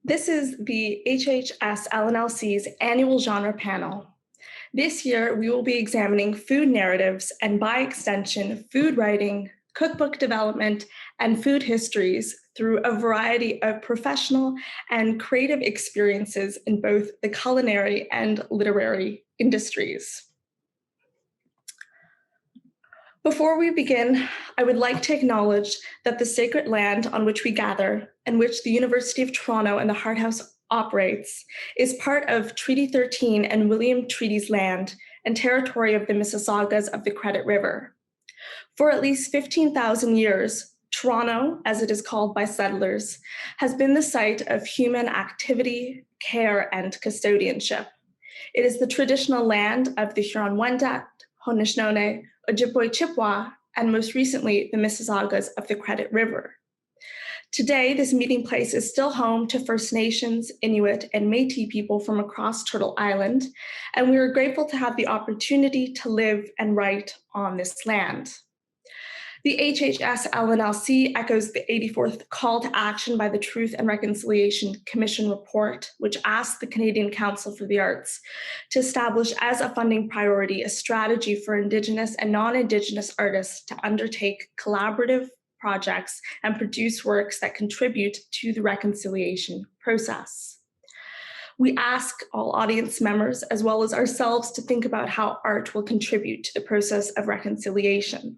This is the HHS LNLC's annual genre panel. This year, we will be examining food narratives and, by extension, food writing, cookbook development, and food histories through a variety of professional and creative experiences in both the culinary and literary industries. Before we begin, I would like to acknowledge that the sacred land on which we gather, and which the University of Toronto and the Hart House operates, is part of Treaty 13 and William Treaty's land and territory of the Mississaugas of the Credit River. For at least 15,000 years, Toronto, as it is called by settlers, has been the site of human activity, care, and custodianship. It is the traditional land of the Huron-Wendat, Haudenosaunee, Ojibwe Chippewa, and most recently, the Mississaugas of the Credit River. Today, this meeting place is still home to First Nations, Inuit, and Métis people from across Turtle Island, and we are grateful to have the opportunity to live and write on this land. The HHS LNLC echoes the 84th call to action by the Truth and Reconciliation Commission report, which asked the Canadian Council for the Arts to establish as a funding priority a strategy for Indigenous and non-Indigenous artists to undertake collaborative projects and produce works that contribute to the reconciliation process. We ask all audience members, as well as ourselves, to think about how art will contribute to the process of reconciliation.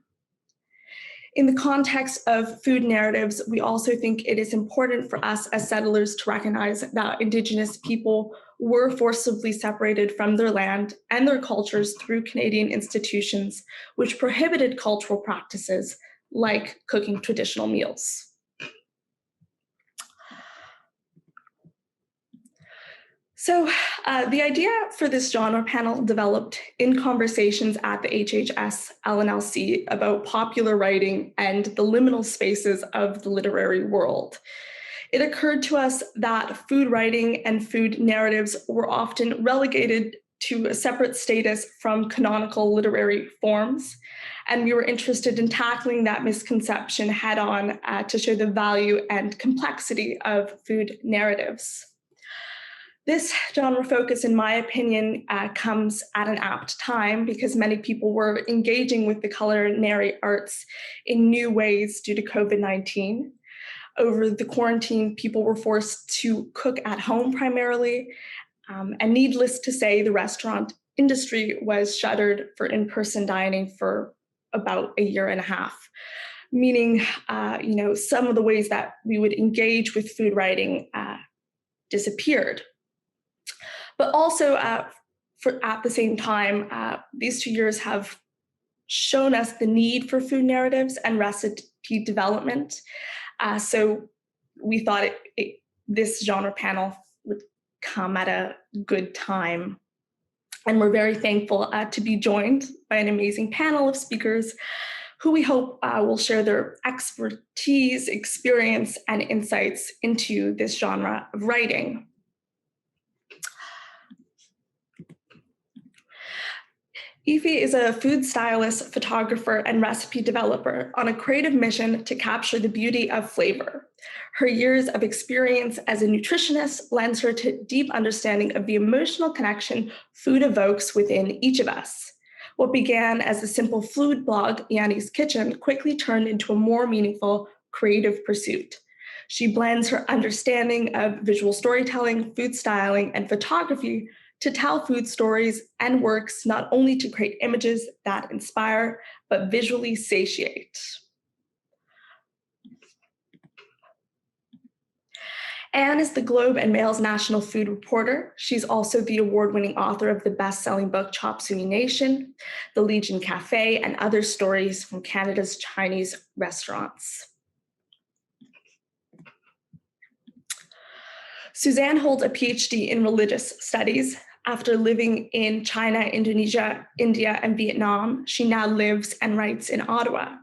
In the context of food narratives, we also think it is important for us as settlers to recognize that Indigenous people were forcibly separated from their land and their cultures through Canadian institutions, which prohibited cultural practices like cooking traditional meals. So the idea for this genre panel developed in conversations at the HHS LNLC about popular writing and the liminal spaces of the literary world. It occurred to us that food writing and food narratives were often relegated to a separate status from canonical literary forms, and we were interested in tackling that misconception head-on to show the value and complexity of food narratives. This genre focus, in my opinion, comes at an apt time because many people were engaging with the culinary arts in new ways due to COVID-19. Over the quarantine, people were forced to cook at home primarily, and needless to say, the restaurant industry was shuttered for in-person dining for about a year and a half, meaning some of the ways that we would engage with food writing disappeared. But also, at the same time, these 2 years have shown us the need for food narratives and recipe development. So we thought this genre panel would come at a good time. And we're very thankful to be joined by an amazing panel of speakers who we hope will share their expertise, experience, and insights into this genre of writing. Aoife is a food stylist, photographer, and recipe developer on a creative mission to capture the beauty of flavor. Her years of experience as a nutritionist lends her to deep understanding of the emotional connection food evokes within each of us. What began as a simple food blog, Yanni's Kitchen, quickly turned into a more meaningful creative pursuit. She blends her understanding of visual storytelling, food styling, and photography to tell food stories and works not only to create images that inspire, but visually satiate. Anne is the Globe and Mail's national food reporter. She's also the award-winning author of the best-selling book Chop Suey Nation, The Legion Cafe, and Other Stories from Canada's Chinese Restaurants. Suzanne holds a Ph.D. in religious studies. After living in China, Indonesia, India, and Vietnam, she now lives and writes in Ottawa.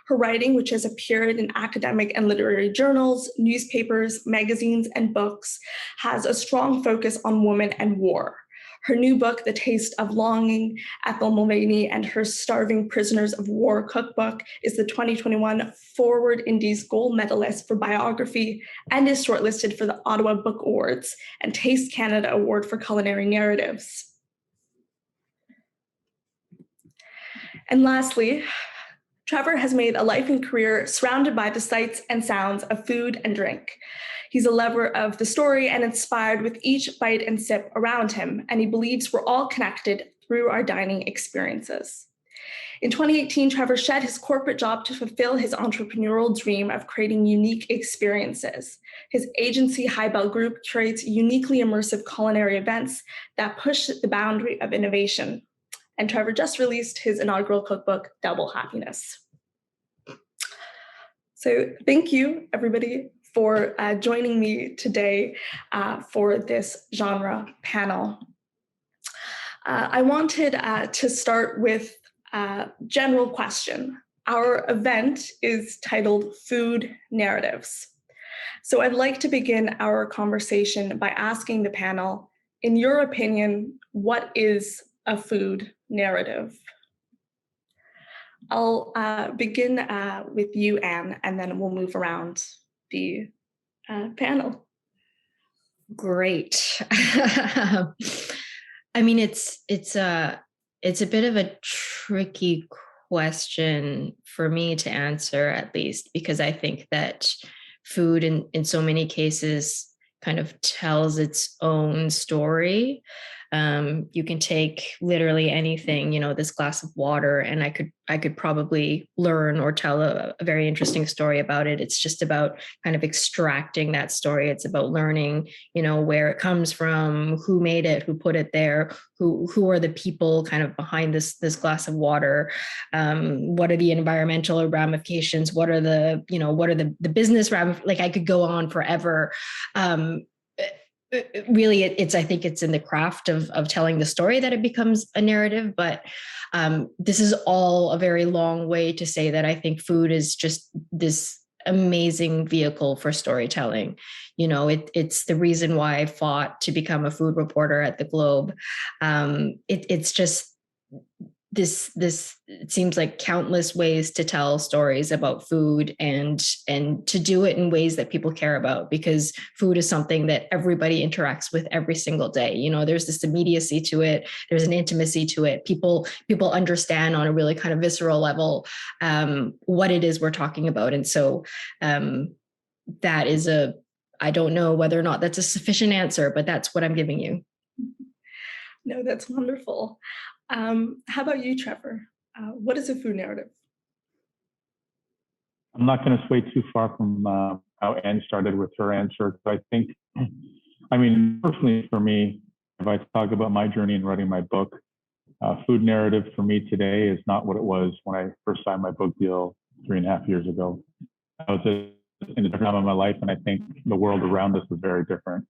Her writing, which has appeared in academic and literary journals, newspapers, magazines, and books, has a strong focus on women and war. Her new book, The Taste of Longing, Ethel Mulvany and Her Starving Prisoners of War Cookbook, is the 2021 Forward Indies Gold Medalist for biography and is shortlisted for the Ottawa Book Awards and Taste Canada Award for Culinary Narratives. And lastly, Trevor has made a life and career surrounded by the sights and sounds of food and drink. He's a lover of the story and inspired with each bite and sip around him, and he believes we're all connected through our dining experiences. In 2018, Trevor shed his corporate job to fulfill his entrepreneurial dream of creating unique experiences. His agency, High Bell Group, curates uniquely immersive culinary events that push the boundary of innovation. And Trevor just released his inaugural cookbook, Double Happiness. So thank you, everybody, for joining me today for this genre panel. I wanted to start with a general question. Our event is titled Food Narratives. So I'd like to begin our conversation by asking the panel, in your opinion, what is a food narrative? I'll begin with you, Anne, and then we'll move around the panel. Great. I mean, it's a bit of a tricky question for me to answer, at least, because I think that food in so many cases kind of tells its own story. You can take literally anything, this glass of water, and I could probably learn or tell a very interesting story about it. It's just about kind of extracting that story. It's about learning, where it comes from, who made it, who put it there, who are the people kind of behind this glass of water. What are the environmental ramifications? What are the business ramifications? Like, I could go on forever. Really, I think it's in the craft of telling the story that it becomes a narrative. But this is all a very long way to say that I think food is just this amazing vehicle for storytelling. It's the reason why I fought to become a food reporter at the Globe. It's just this it seems like countless ways to tell stories about food and to do it in ways that people care about, because food is something that everybody interacts with every single day. There's this immediacy to it, there's an intimacy to it. People understand on a really kind of visceral level what it is we're talking about. And so that is I don't know whether or not that's a sufficient answer, but that's what I'm giving you. No, that's wonderful. How about you, Trevor? What is a food narrative? I'm not going to sway too far from how Anne started with her answer. I think, personally for me, if I talk about my journey in writing my book, food narrative for me today is not what it was when I first signed my book deal 3.5 years ago. I was in a different time of my life, and I think the world around us was very different.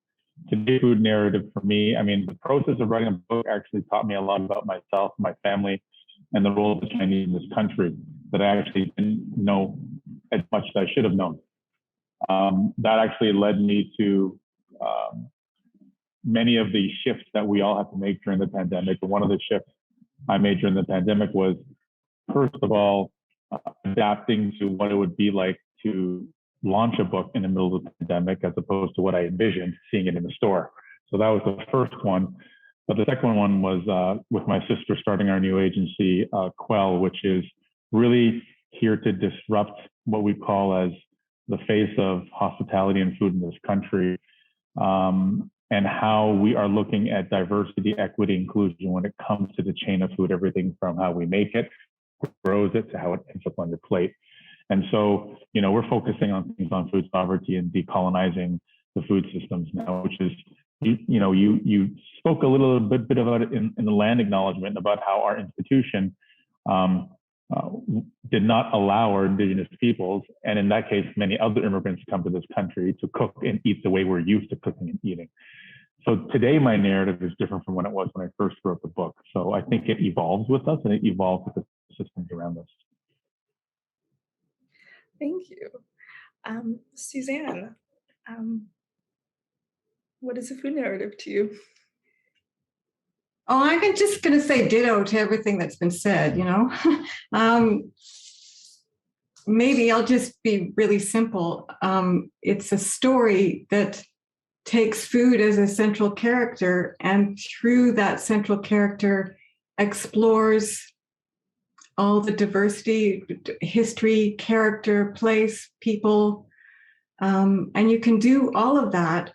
Today, food narrative for me, the process of writing a book actually taught me a lot about myself, my family, and the role of the Chinese in this country that I actually didn't know as much as I should have known. That actually led me to many of the shifts that we all had to make during the pandemic. One of the shifts I made during the pandemic was, first of all, adapting to what it would be like to launch a book in the middle of the pandemic, as opposed to what I envisioned seeing it in the store. So that was the first one. But the second one was with my sister starting our new agency, Quell, which is really here to disrupt what we call as the face of hospitality and food in this country, and how we are looking at diversity, equity, inclusion when it comes to the chain of food, everything from how we make it, who grows it, to how it ends up on your plate. And so, we're focusing on things on food sovereignty and decolonizing the food systems now, which is, you spoke a little bit about it in the land acknowledgement, about how our institution did not allow our Indigenous peoples, and in that case, many other immigrants come to this country to cook and eat the way we're used to cooking and eating. So today, my narrative is different from when it was when I first wrote the book. So I think it evolves with us, and it evolves with the systems around us. Thank you. Suzanne, what is a food narrative to you? Oh, I'm just going to say ditto to everything that's been said, you know. Maybe I'll just be really simple. It's a story that takes food as a central character, and through that central character explores all the diversity, history, character, place, people. And you can do all of that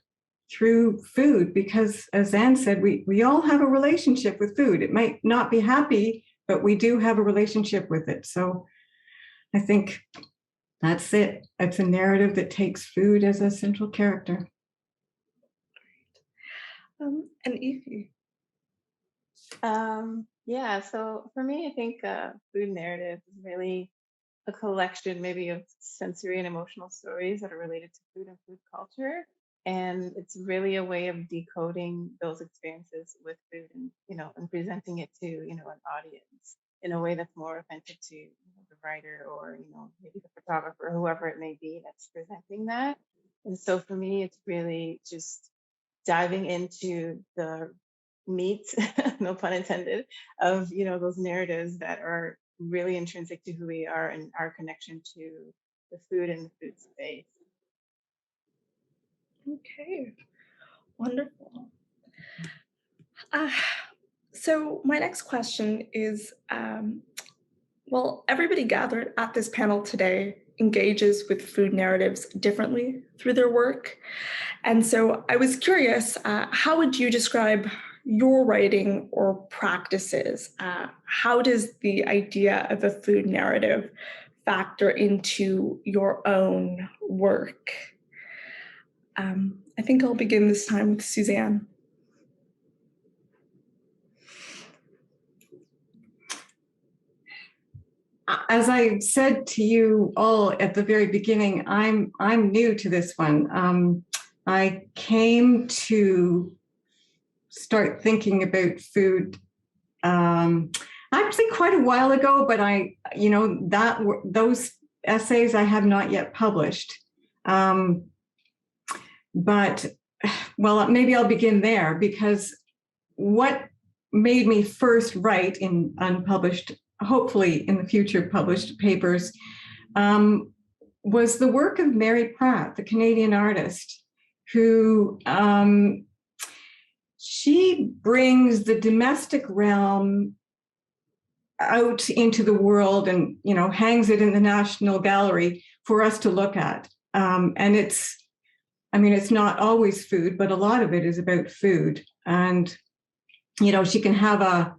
through food because, as Anne said, we all have a relationship with food. It might not be happy, but we do have a relationship with it. So I think that's it. It's a narrative that takes food as a central character. And Evie. Yeah, so for me, I think food narrative is really a collection maybe of sensory and emotional stories that are related to food and food culture. And it's really a way of decoding those experiences with food and, and presenting it to, an audience in a way that's more authentic to the writer or, maybe the photographer, whoever it may be that's presenting that. And so for me, it's really just diving into the meat, no pun intended, of those narratives that are really intrinsic to who we are and our connection to the food and the food space. Okay, wonderful. So my next question is, well, everybody gathered at this panel today engages with food narratives differently through their work. And so I was curious, how would you describe your writing or practices? How does the idea of a food narrative factor into your own work? I think I'll begin this time with Suzanne. As I said to you all at the very beginning, I'm new to this one. I came to start thinking about food actually quite a while ago, but those essays I have not yet published. But well, maybe I'll begin there, because what made me first write in unpublished, hopefully in the future published papers, was the work of Mary Pratt, the Canadian artist, who she brings the domestic realm out into the world and hangs it in the National Gallery for us to look at. And it's not always food, but a lot of it is about food. And she can have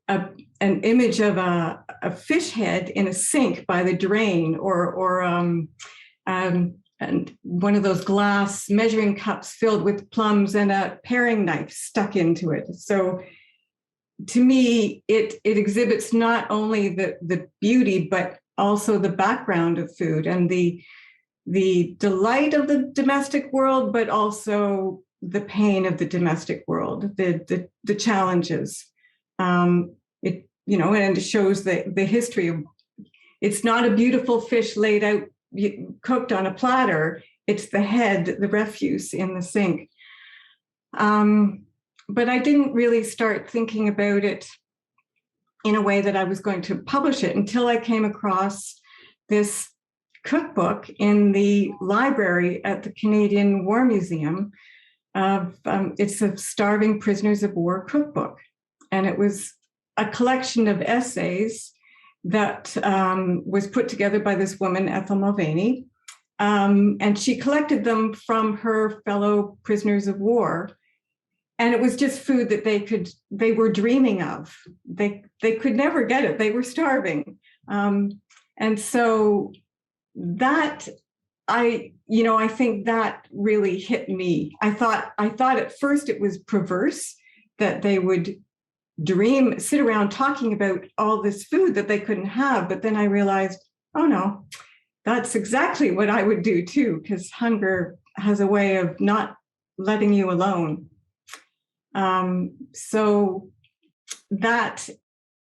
an image of a fish head in a sink by the drain, or and one of those glass measuring cups filled with plums and a paring knife stuck into it. So to me, it exhibits not only the beauty, but also the background of food and the delight of the domestic world, but also the pain of the domestic world, the challenges. And it shows the history of, it's not a beautiful fish laid out, cooked on a platter. It's the head, the refuse in the sink. But I didn't really start thinking about it in a way that I was going to publish it until I came across this cookbook in the library at the Canadian War Museum. It's a Starving Prisoners of War cookbook. And it was a collection of essays that was put together by this woman, Ethel Mulvany. And she collected them from her fellow prisoners of war. And it was just food that they were dreaming of. They could never get it. They were starving. And so that, I think that really hit me. I thought at first it was perverse that they would sit around talking about all this food that they couldn't have. But then I realized, oh no, that's exactly what I would do too, because hunger has a way of not letting you alone. So that,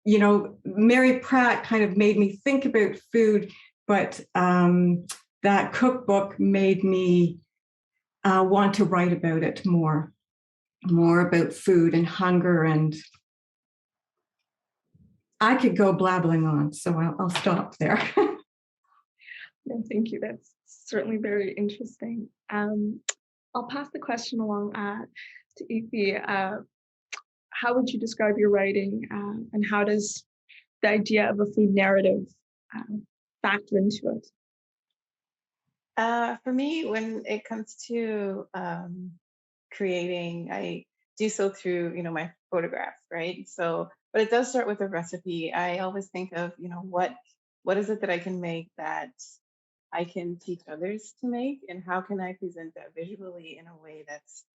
Mary Pratt kind of made me think about food, but that cookbook made me want to write about it more. more about food and hunger, and I could go blabbling on, so I'll stop there. No, thank you. That's certainly very interesting. I'll pass the question along to Efi. How would you describe your writing, and how does the idea of a food narrative factor into it? For me, when it comes to creating, I do so through, my photographs, right? So, but it does start with a recipe. I always think of, what is it that I can make that I can teach others to make, and how can I present that visually in a way that's,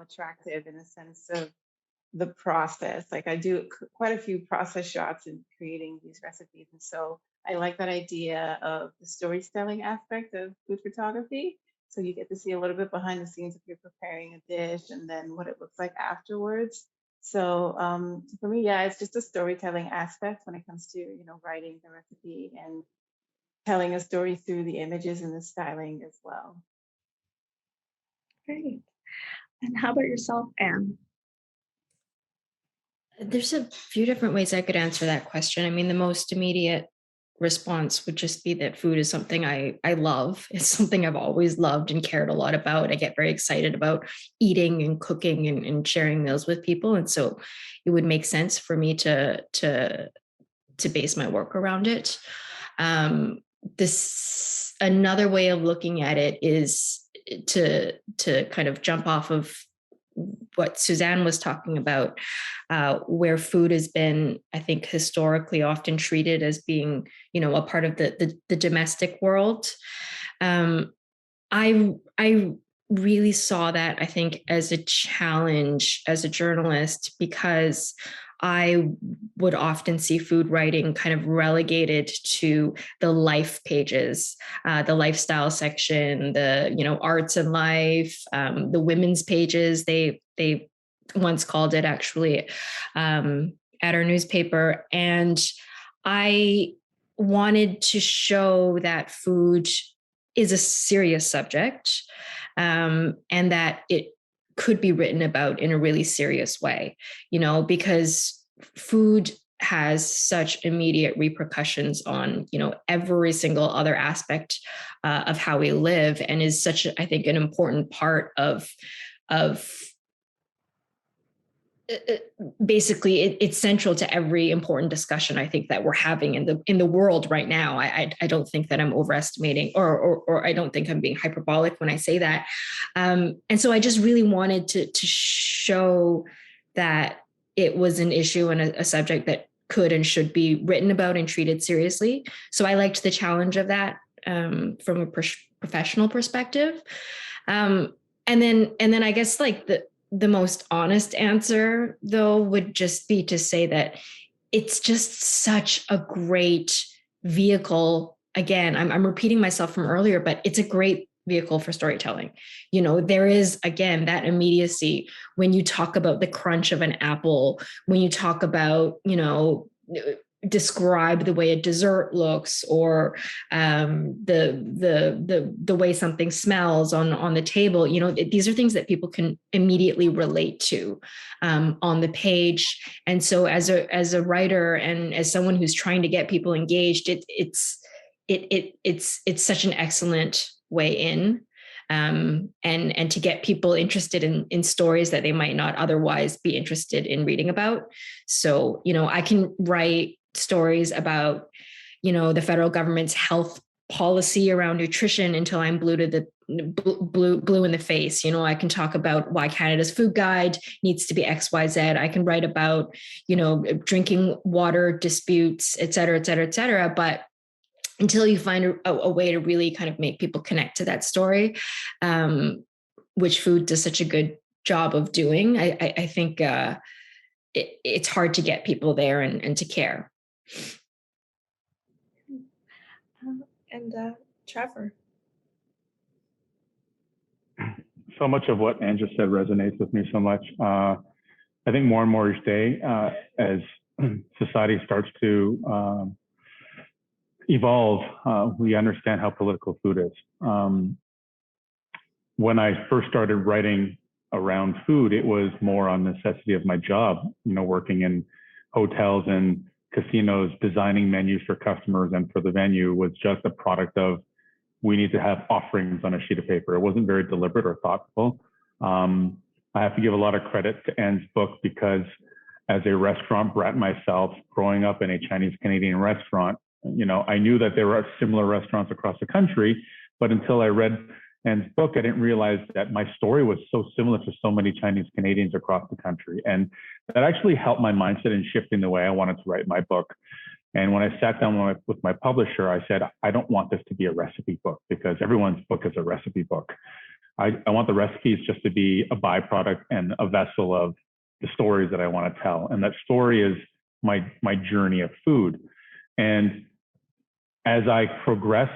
attractive in the sense of the process. Like I do quite a few process shots in creating these recipes. And so I like that idea of the storytelling aspect of food photography. So you get to see a little bit behind the scenes if you're preparing a dish and then what it looks like afterwards. So for me, yeah, it's just a storytelling aspect when it comes to, writing the recipe and telling a story through the images and the styling as well. Great. And how about yourself, Anne? There's a few different ways I could answer that question. I mean, the most immediate response would just be that food is something I love. It's something I've always loved and cared a lot about. I get very excited about eating and cooking and sharing meals with people. And so it would make sense for me to base my work around it. This another way of looking at it is to kind of jump off of what Suzanne was talking about, where food has been, I think, historically often treated as being, a part of the domestic world. I really saw that, I think, as a challenge as a journalist, because I would often see food writing kind of relegated to the life pages, the lifestyle section, the arts and life, the women's pages. They once called it, actually, at our newspaper. And I wanted to show that food is a serious subject, and that it could be written about in a really serious way, because food has such immediate repercussions on, every single other aspect of how we live, and is such, I think, an important part of basically it's central to every important discussion, I think, that we're having in the world right now. I don't think that I'm overestimating, or I don't think I'm being hyperbolic when I say that. And so I just really wanted to show that it was an issue and a subject that could and should be written about and treated seriously. So I liked the challenge of that, from a professional perspective. And then I guess, like, the most honest answer, though, would just be to say that it's just such a great vehicle. Again, I'm repeating myself from earlier, but it's a great vehicle for storytelling. There is, again, that immediacy when you talk about the crunch of an apple, when you talk about, describe the way a dessert looks, or the way something smells on the table. These are things that people can immediately relate to on the page. And so as a writer and as someone who's trying to get people engaged, it's such an excellent way in, and to get people interested in stories that they might not otherwise be interested in reading about. So, I can write stories about, the federal government's health policy around nutrition until I'm blue in the face. I can talk about why Canada's food guide needs to be XYZ. I can write about, drinking water disputes, et cetera, et cetera, et cetera. But until you find a way to really kind of make people connect to that story, which food does such a good job of doing, I think it's hard to get people there and to care. And Trevor. So much of what Anne just said resonates with me so much. I think more and more each day, as society starts to evolve, we understand how political food is. When I first started writing around food, it was more on necessity of my job, working in hotels and casinos, designing menus for customers and for the venue was just a product of, we need to have offerings on a sheet of paper. It wasn't very deliberate or thoughtful. I have to give a lot of credit to Anne's book because as a restaurant brat myself, growing up in a Chinese Canadian restaurant, I knew that there were similar restaurants across the country, but until I read Anne's book, I didn't realize that my story was so similar to so many Chinese Canadians across the country. And that actually helped my mindset in shifting the way I wanted to write my book. And when I sat down with my publisher, I said, I don't want this to be a recipe book because everyone's book is a recipe book. I want the recipes just to be a byproduct and a vessel of the stories that I want to tell. And that story is my journey of food. And as I progress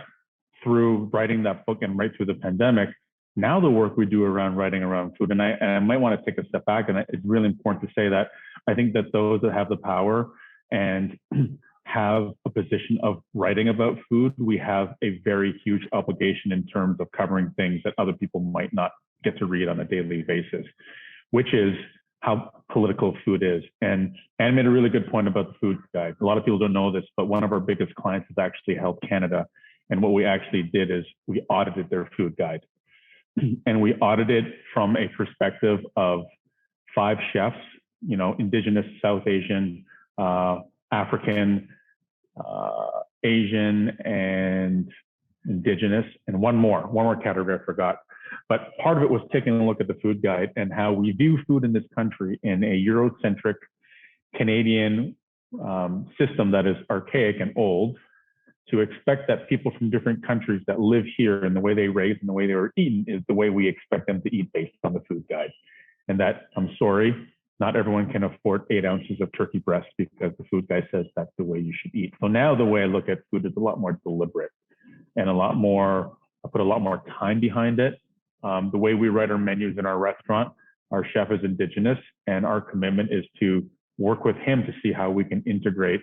through writing that book and right through the pandemic, now the work we do around writing around food, and I might want to take a step back, and it's really important to say that I think that those that have the power and have a position of writing about food, we have a very huge obligation in terms of covering things that other people might not get to read on a daily basis, which is how political food is. And Anne made a really good point about the food guide. A lot of people don't know this, but one of our biggest clients is actually Health Canada. And what we actually did is we audited their food guide. And we audited from a perspective of 5 chefs, Indigenous, South Asian, African, Asian, and Indigenous, and one more category I forgot. But part of it was taking a look at the food guide and how we view food in this country in a Eurocentric Canadian system that is archaic and old, to expect that people from different countries that live here and the way they raise and the way they were eaten is the way we expect them to eat based on the food guide. And that, I'm sorry, not everyone can afford 8 ounces of turkey breast because the food guide says that's the way you should eat. So now the way I look at food is a lot more deliberate and I put a lot more time behind it. The way we write our menus in our restaurant, our chef is Indigenous, and our commitment is to work with him to see how we can integrate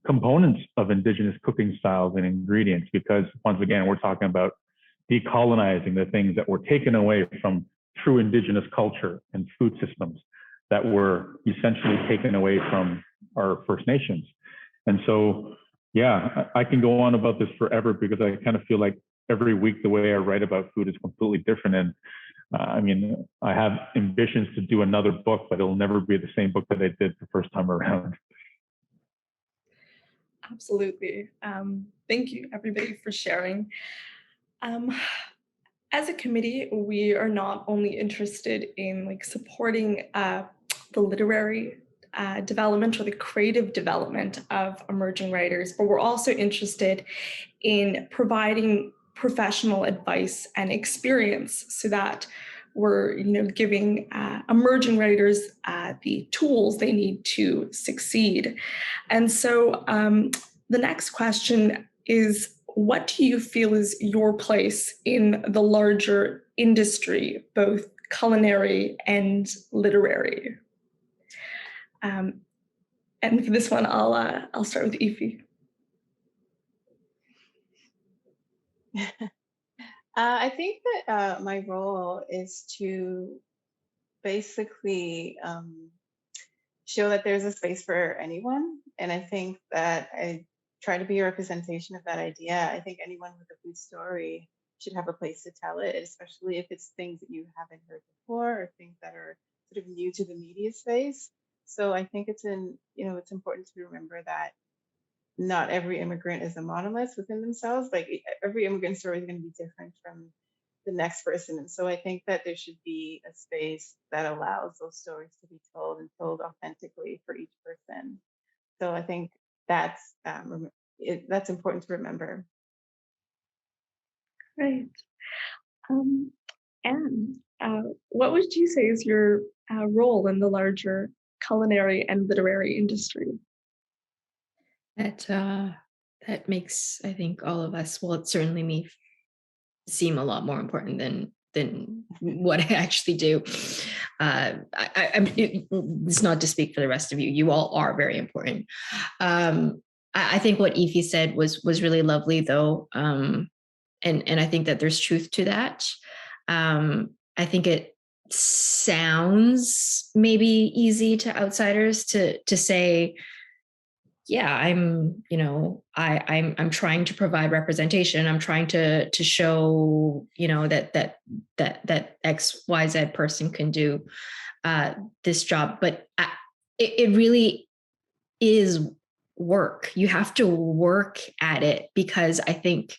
components of Indigenous cooking styles and ingredients, because once again, we're talking about decolonizing the things that were taken away from true Indigenous culture and food systems that were essentially taken away from our First Nations. And so, yeah, I can go on about this forever because I kind of feel like every week the way I write about food is completely different. And I have ambitions to do another book, but it'll never be the same book that I did the first time around. Absolutely. Thank you, everybody, for sharing. As a committee, we are not only interested in supporting the literary development or the creative development of emerging writers, but we're also interested in providing professional advice and experience so that we're giving emerging writers the tools they need to succeed. And so the next question is, what do you feel is your place in the larger industry, both culinary and literary? And for this one, I'll start with Aoife. I think that my role is to basically show that there's a space for anyone. And I think that I try to be a representation of that idea. I think anyone with a food story should have a place to tell it, especially if it's things that you haven't heard before or things that are sort of new to the media space. So I think it's important to remember that not every immigrant is a monolith within themselves. Like every immigrant story is going to be different from the next person. And so I think that there should be a space that allows those stories to be told and told authentically for each person. So I think that's important to remember. Right. Anne, what would you say is your role in the larger culinary and literary industry? That makes, I think, all of us, well, it's certainly me, seem a lot more important than what I actually do. It's not to speak for the rest of you. You all are very important. I think what Aoife said was really lovely, though, and I think that there's truth to that. I think sounds maybe easy to outsiders to say, yeah, I'm trying to provide representation. I'm trying to show, that XYZ person can do this job. But it really is work. You have to work at it, because I think,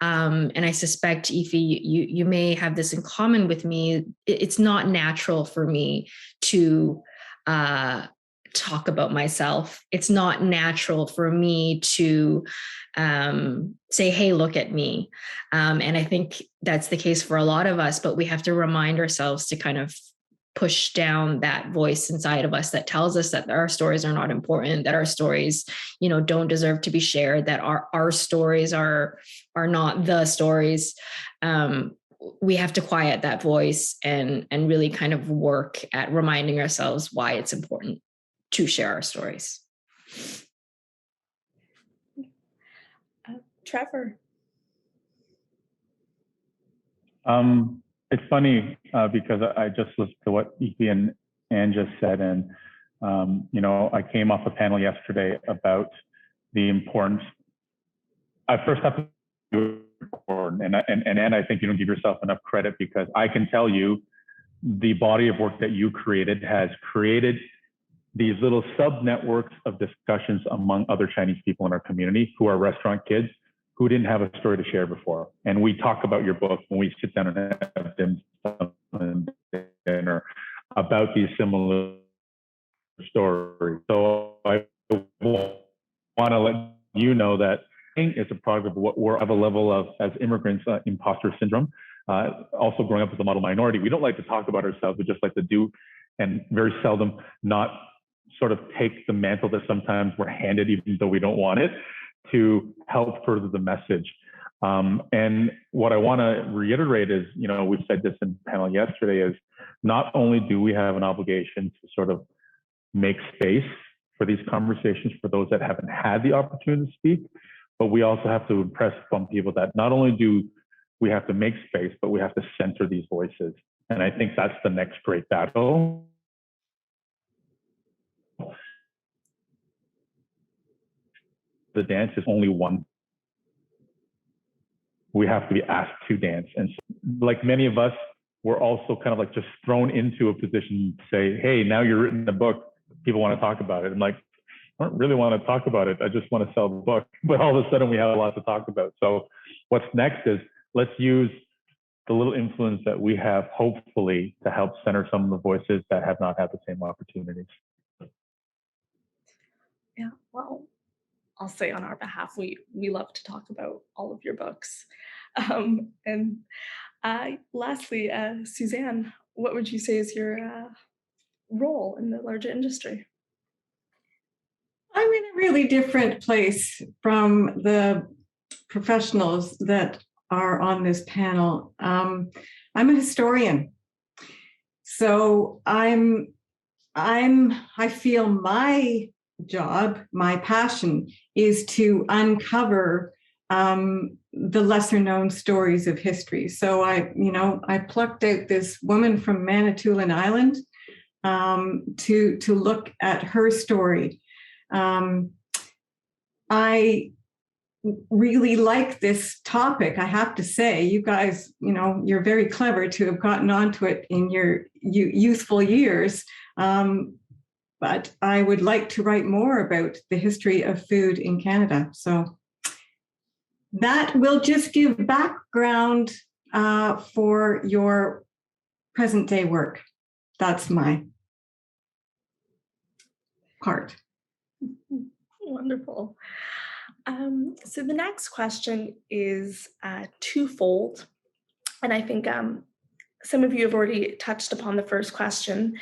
and I suspect, Aoife, you may have this in common with me. It's not natural for me to talk about myself. It's not natural for me to say, hey, look at me. And I think that's the case for a lot of us, but we have to remind ourselves to kind of push down that voice inside of us that tells us that our stories are not important, that our stories, don't deserve to be shared, that our stories are not the stories. We have to quiet that voice and really kind of work at reminding ourselves why it's important to share our stories. Trevor. It's funny because I just listened to what Aoife and Anne just said, and I came off a panel yesterday about the importance. I first have to do and Anne, I think you don't give yourself enough credit, because I can tell you the body of work that you created has created these little sub-networks of discussions among other Chinese people in our community who are restaurant kids who didn't have a story to share before. And we talk about your book when we sit down and have dinner about these similar stories. So I want to let you know that it's a product of what we're of a level of, as immigrants, imposter syndrome. Also growing up as a model minority, we don't like to talk about ourselves. We just like to do, and very seldom not sort of take the mantle that sometimes we're handed, even though we don't want it, to help further the message. And what I want to reiterate is, we've said this in the panel yesterday, is not only do we have an obligation to sort of make space for these conversations for those that haven't had the opportunity to speak, but we also have to impress upon people that not only do we have to make space, but we have to center these voices. And I think that's the next great battle. The dance is only one. We have to be asked to dance. And so, like many of us, we're also kind of like just thrown into a position to say, hey, now you're written a book, people want to talk about it. And like, I don't really want to talk about it. I just want to sell the book. But all of a sudden we have a lot to talk about. So what's next is, let's use the little influence that we have, hopefully, to help center some of the voices that have not had the same opportunities. Yeah, well, I'll say on our behalf, we love to talk about all of your books. And lastly, Suzanne, what would you say is your role in the larger industry? I'm in a really different place from the professionals that are on this panel. I'm a historian. So I feel my job, my passion, is to uncover the lesser known stories of history. So I plucked out this woman from Manitoulin Island to look at her story. I really like this topic, I have to say. You guys, you're very clever to have gotten onto it in your youthful years. But I would like to write more about the history of food in Canada. So that will just give background for your present day work. That's my part. Wonderful. So the next question is twofold. And I think some of you have already touched upon the first question,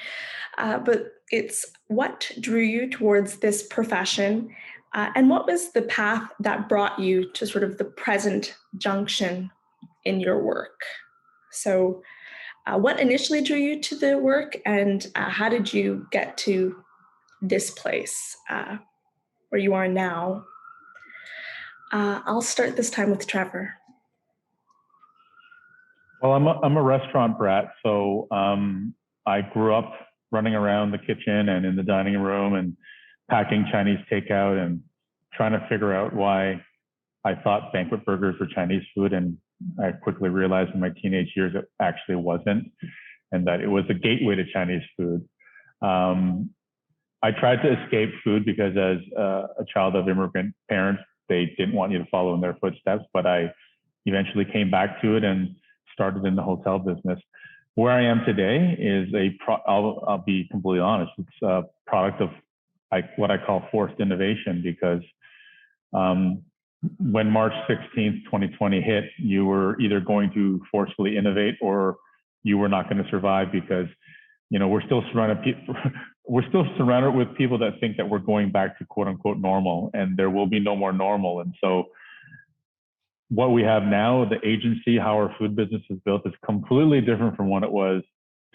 but it's what drew you towards this profession, and what was the path that brought you to sort of the present junction in your work? So what initially drew you to the work, and how did you get to this place where you are now? I'll start this time with Trevor. Well, I'm a restaurant brat, so I grew up running around the kitchen and in the dining room and packing Chinese takeout and trying to figure out why I thought banquet burgers were Chinese food, and I quickly realized in my teenage years it actually wasn't, and that it was a gateway to Chinese food. I tried to escape food because as a child of immigrant parents, they didn't want you to follow in their footsteps, but I eventually came back to it and started in the hotel business. Where I am today is I'll be completely honest, it's a product of what I call forced innovation, because when March 16th, 2020 hit, you were either going to forcefully innovate or you were not going to survive, because we're still surrounded with people that think that we're going back to quote unquote normal, and there will be no more normal. And so what we have now, the agency, how our food business is built, is completely different from what it was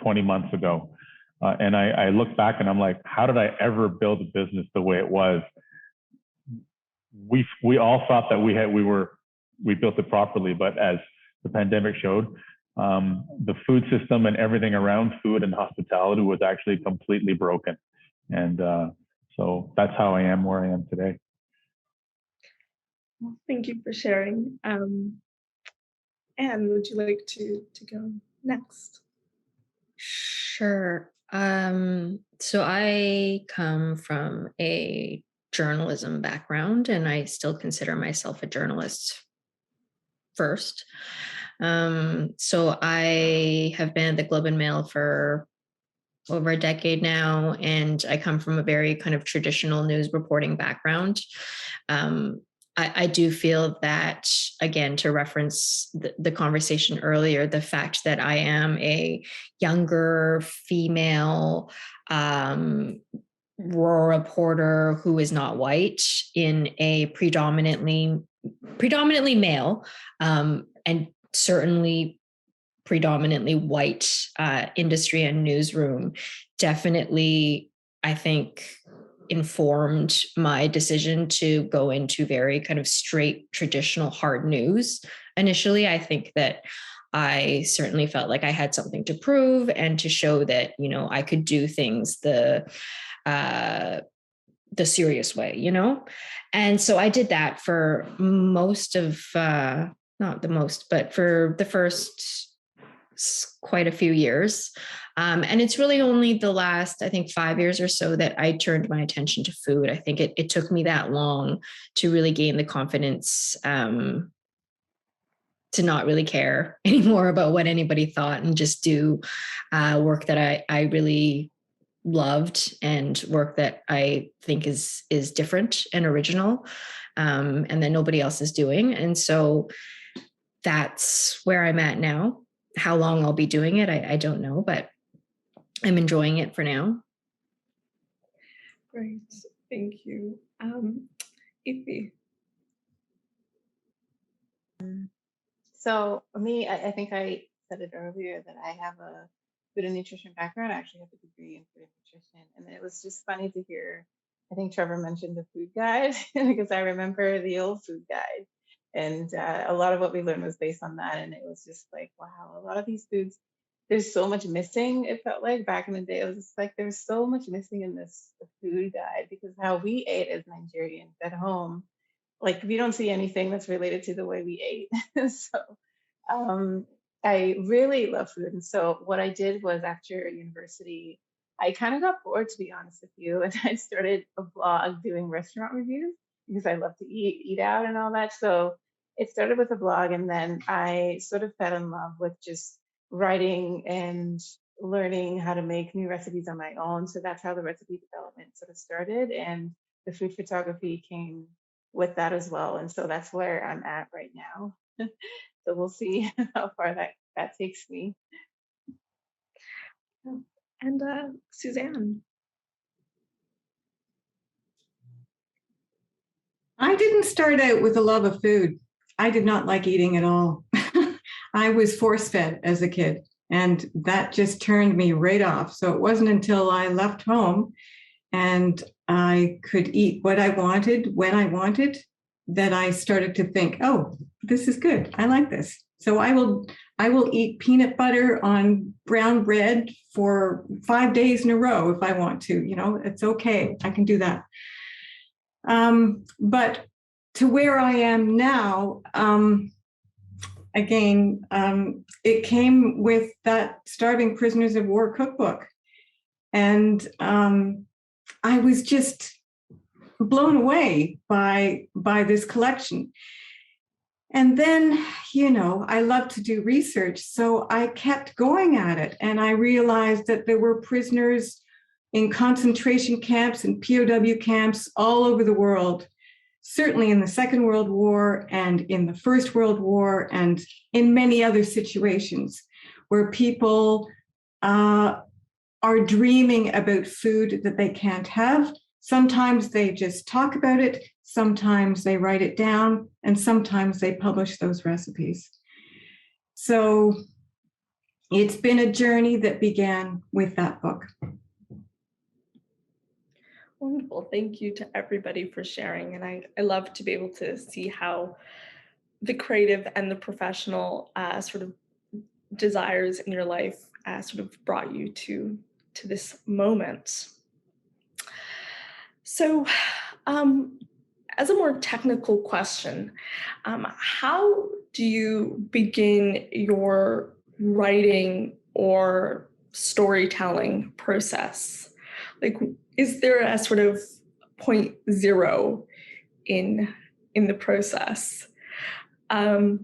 20 months ago. And I look back and I'm like, how did I ever build a business the way it was? We all thought that we built it properly, but as the pandemic showed, the food system and everything around food and hospitality was actually completely broken. And so that's how I am where I am today. Well, thank you for sharing. Anne, would you like to go next? Sure. So I come from a journalism background, and I still consider myself a journalist first. So I have been at the Globe and Mail for over a decade now, and I come from a very kind of traditional news reporting background. I do feel that, again, to reference the conversation earlier, the fact that I am a younger female rural reporter who is not white in a predominantly male and certainly predominantly white industry and newsroom definitely, I think, informed my decision to go into very kind of straight traditional hard news. Initially, I think that I certainly felt like I had something to prove and to show that, I could do things the serious way, And so I did that for most of, not the most, but for the first quite a few years. And it's really only the last, I think, 5 years or so that I turned my attention to food. I think it took me that long to really gain the confidence to not really care anymore about what anybody thought and just do work that I really loved and work that I think is different and original and that nobody else is doing. And so that's where I'm at now. How long I'll be doing it, I don't know, but I'm enjoying it for now. Great, thank you. Ify. So for me, I think I said it earlier that I have a food and nutrition background. I actually have a degree in food and nutrition. And it was just funny to hear, I think Trevor mentioned the food guide because I remember the old food guide. And a lot of what we learned was based on that. And it was just like, wow, a lot of these foods, there's so much missing. It felt like back in the day, it was just like, there's so much missing in this food guide because how we ate as Nigerians at home, like we don't see anything that's related to the way we ate. So I really love food. And so what I did was after university, I kind of got bored, to be honest with you. And I started a blog doing restaurant reviews because I love to eat out and all that. So it started with a blog, and then I sort of fell in love with just writing and learning how to make new recipes on my own. So that's how the recipe development sort of started. And the food photography came with that as well. And so that's where I'm at right now. So we'll see how far that takes me. And Suzanne. I didn't start out with a love of food. I did not like eating at all. I was force-fed as a kid, and that just turned me right off. So it wasn't until I left home and I could eat what I wanted, when I wanted, that I started to think, oh, this is good. I like this. So I will eat peanut butter on brown bread for 5 days in a row if I want to. It's okay. I can do that. But to where I am now, again, it came with that Starving Prisoners of War cookbook. And I was just blown away by this collection. And then, I love to do research, so I kept going at it. And I realized that there were prisoners in concentration camps and POW camps all over the world, certainly in the Second World War and in the First World War and in many other situations where people are dreaming about food that they can't have. Sometimes they just talk about it, sometimes they write it down, and sometimes they publish those recipes. So it's been a journey that began with that book. Wonderful. Thank you to everybody for sharing. And I love to be able to see how the creative and the professional sort of desires in your life sort of brought you to this moment. So as a more technical question, how do you begin your writing or storytelling process? Like, is there a sort of point zero in the process? Who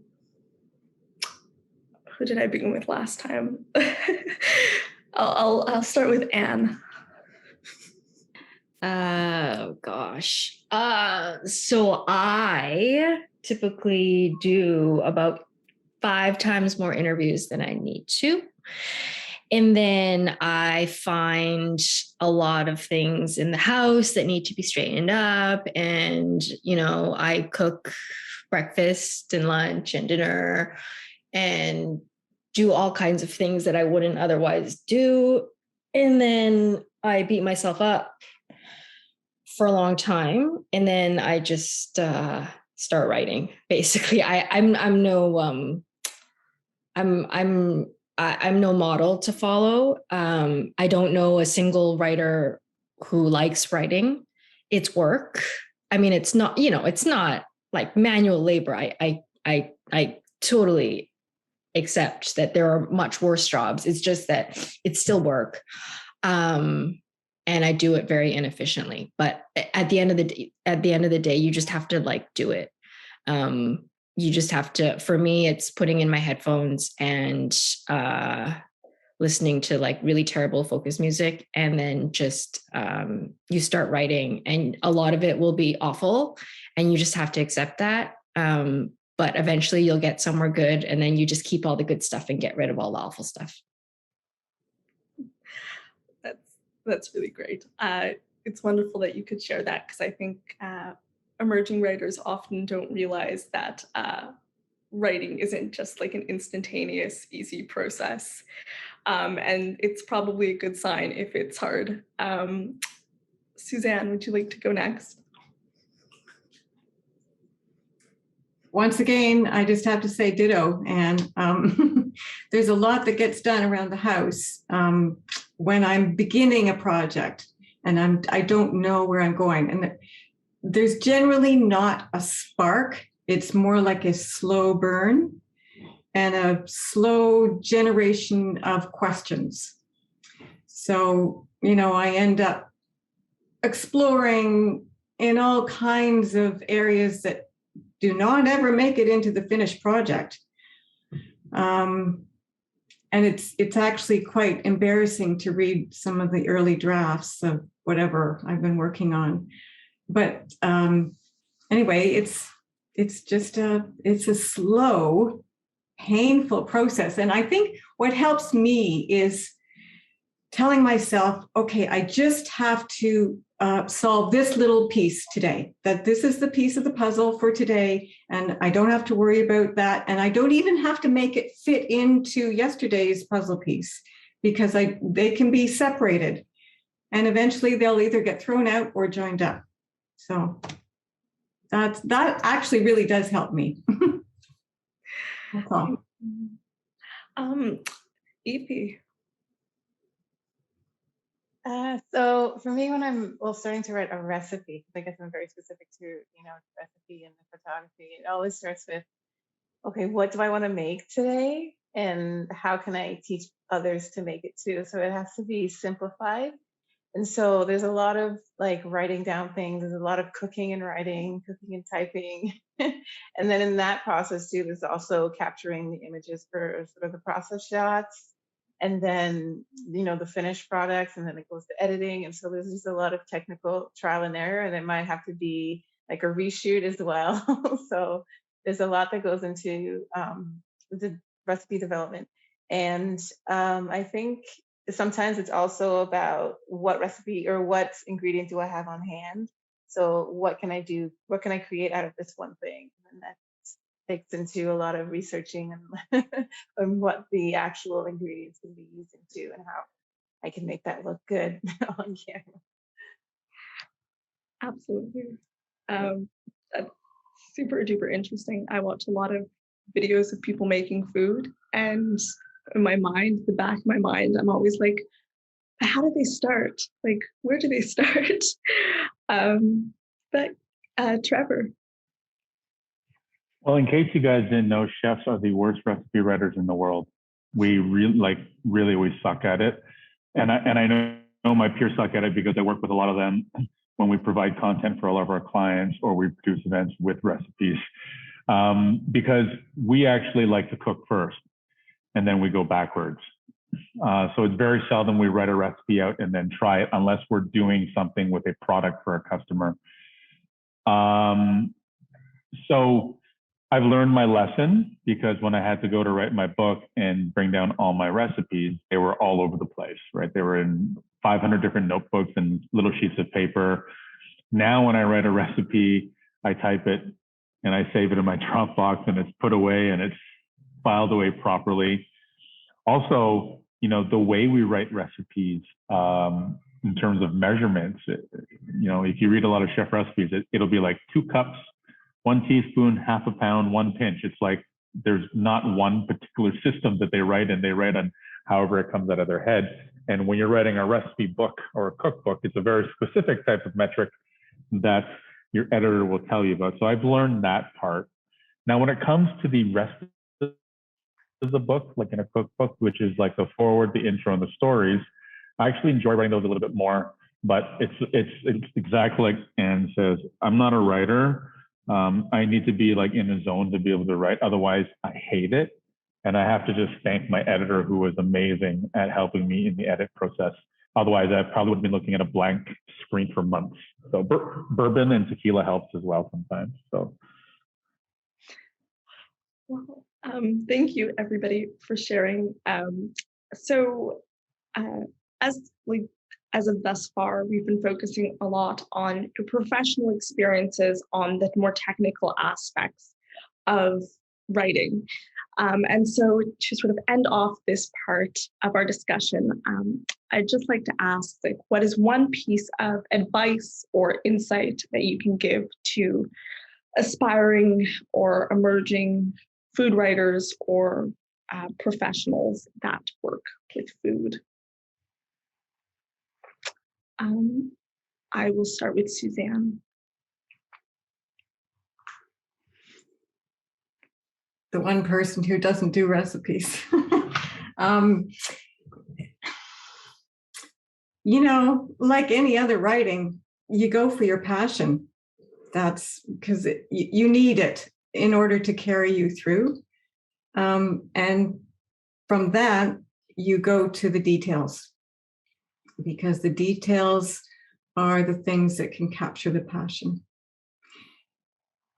did I begin with last time? I'll start with Anne. Oh gosh. So I typically do about 5 times more interviews than I need to. And then I find a lot of things in the house that need to be straightened up. And, I cook breakfast and lunch and dinner and do all kinds of things that I wouldn't otherwise do. And then I beat myself up for a long time. And then I just start writing. Basically, I'm no model to follow. I don't know a single writer who likes writing. It's work. I mean, it's not, it's not like manual labor. I totally accept that there are much worse jobs. It's just that it's still work. And I do it very inefficiently. But at the end of the day, you just have to do it. You just have to, for me, it's putting in my headphones and listening to really terrible focus music. And then just you start writing, and a lot of it will be awful, and you just have to accept that. But eventually you'll get somewhere good, and then you just keep all the good stuff and get rid of all the awful stuff. That's really great. It's wonderful that you could share that, because I think emerging writers often don't realize that writing isn't just an instantaneous, easy process. And it's probably a good sign if it's hard. Suzanne, would you like to go next? Once again, I just have to say ditto. And there's a lot that gets done around the house when I'm beginning a project and I don't know where I'm going. And there's generally not a spark. It's more like a slow burn and a slow generation of questions. So, I end up exploring in all kinds of areas that do not ever make it into the finished project. And it's actually quite embarrassing to read some of the early drafts of whatever I've been working on. But anyway, it's a slow, painful process. And I think what helps me is telling myself, okay, I just have to solve this little piece today, that this is the piece of the puzzle for today, and I don't have to worry about that. And I don't even have to make it fit into yesterday's puzzle piece, because they can be separated, and eventually they'll either get thrown out or joined up. So that actually really does help me. That's all. Evie. So for me, when I'm starting to write a recipe, 'cause I guess I'm very specific to recipe and the photography, it always starts with, okay, what do I want to make today, and how can I teach others to make it too? So it has to be simplified. And so there's a lot of like writing down things. There's a lot of cooking and writing, cooking and typing. And then in that process too, there's also capturing the images for sort of the process shots, and then, the finished products, and then it goes to editing. And so there's just a lot of technical trial and error, and it might have to be like a reshoot as well. So there's a lot that goes into the recipe development. And I think sometimes it's also about what recipe or what ingredient do I have on hand. So what can I do? What can I create out of this one thing? And that takes into a lot of researching and, and what the actual ingredients can be used into and how I can make that look good on camera. Absolutely. That's super duper interesting. I watch a lot of videos of people making food, and in my mind, the back of my mind, I'm always like, how do they start? Like, where do they start? But Trevor. Well, in case you guys didn't know, chefs are the worst recipe writers in the world. We really we suck at it, and I know my peers suck at it because I work with a lot of them when we provide content for all of our clients or we produce events with recipes, because we actually like to cook first and then we go backwards. So it's very seldom we write a recipe out and then try it unless we're doing something with a product for a customer. So I've learned my lesson, because when I had to go to write my book and bring down all my recipes, they were all over the place, right? They were in 500 different notebooks and little sheets of paper. Now, when I write a recipe, I type it and I save it in my Dropbox, and it's put away and it's filed away properly. Also, the way we write recipes, in terms of measurements, if you read a lot of chef recipes, it'll be like 2 cups, 1 teaspoon, half a pound, 1 pinch. It's like there's not one particular system that they write, and they write on however it comes out of their head. And when you're writing a recipe book or a cookbook, it's a very specific type of metric that your editor will tell you about. So I've learned that part. Now, when it comes to the rest of the book, like in a cookbook, which is like the foreword, the intro, and the stories, I actually enjoy writing those a little bit more. But it's exactly like Anne says, I'm not a writer. I need to be like in a zone to be able to write. Otherwise, I hate it. And I have to just thank my editor, who was amazing at helping me in the edit process. Otherwise, I probably would have been looking at a blank screen for months. So bourbon and tequila helps as well sometimes. So. Well, thank you, everybody, for sharing. So as of thus far, we've been focusing a lot on professional experiences on the more technical aspects of writing. And so to sort of end off this part of our discussion, I'd just like to ask, what is one piece of advice or insight that you can give to aspiring or emerging food writers or professionals that work with food? I will start with Suzanne. The one person who doesn't do recipes. Like any other writing, you go for your passion. That's because you need it in order to carry you through. And from that, you go to the details, because the details are the things that can capture the passion.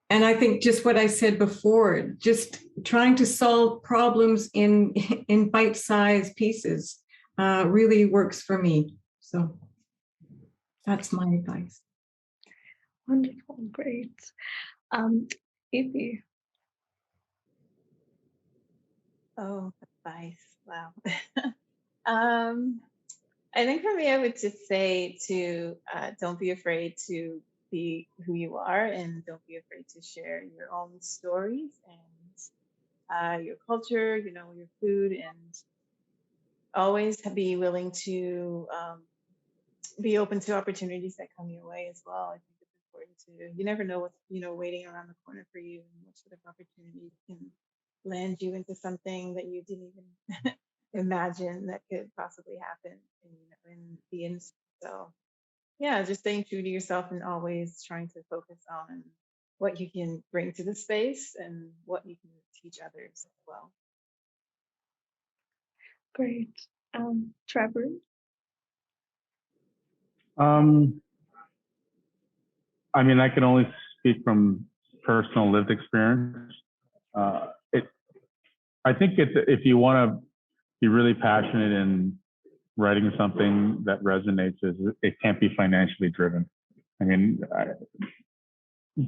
And I think just what I said before, just trying to solve problems in bite-sized pieces really works for me. So that's my advice. Wonderful, great. Evie. Oh, advice. Wow. I think for me, I would just say to don't be afraid to be who you are, and don't be afraid to share your own stories. your culture, you know, your food, and always be willing to be open to opportunities that come your way as well. I think it's important to, you never know what's, you know, waiting around the corner for you and what sort of opportunities can land you into something that you didn't even imagine that could possibly happen in, you know, in the industry. So yeah, just staying true to yourself and always trying to focus on what you can bring to the space and what you can teach others as well. Great. Trevor? I mean, I can only speak from personal lived experience. I think if you want to be really passionate in writing something that resonates, it can't be financially driven. I mean,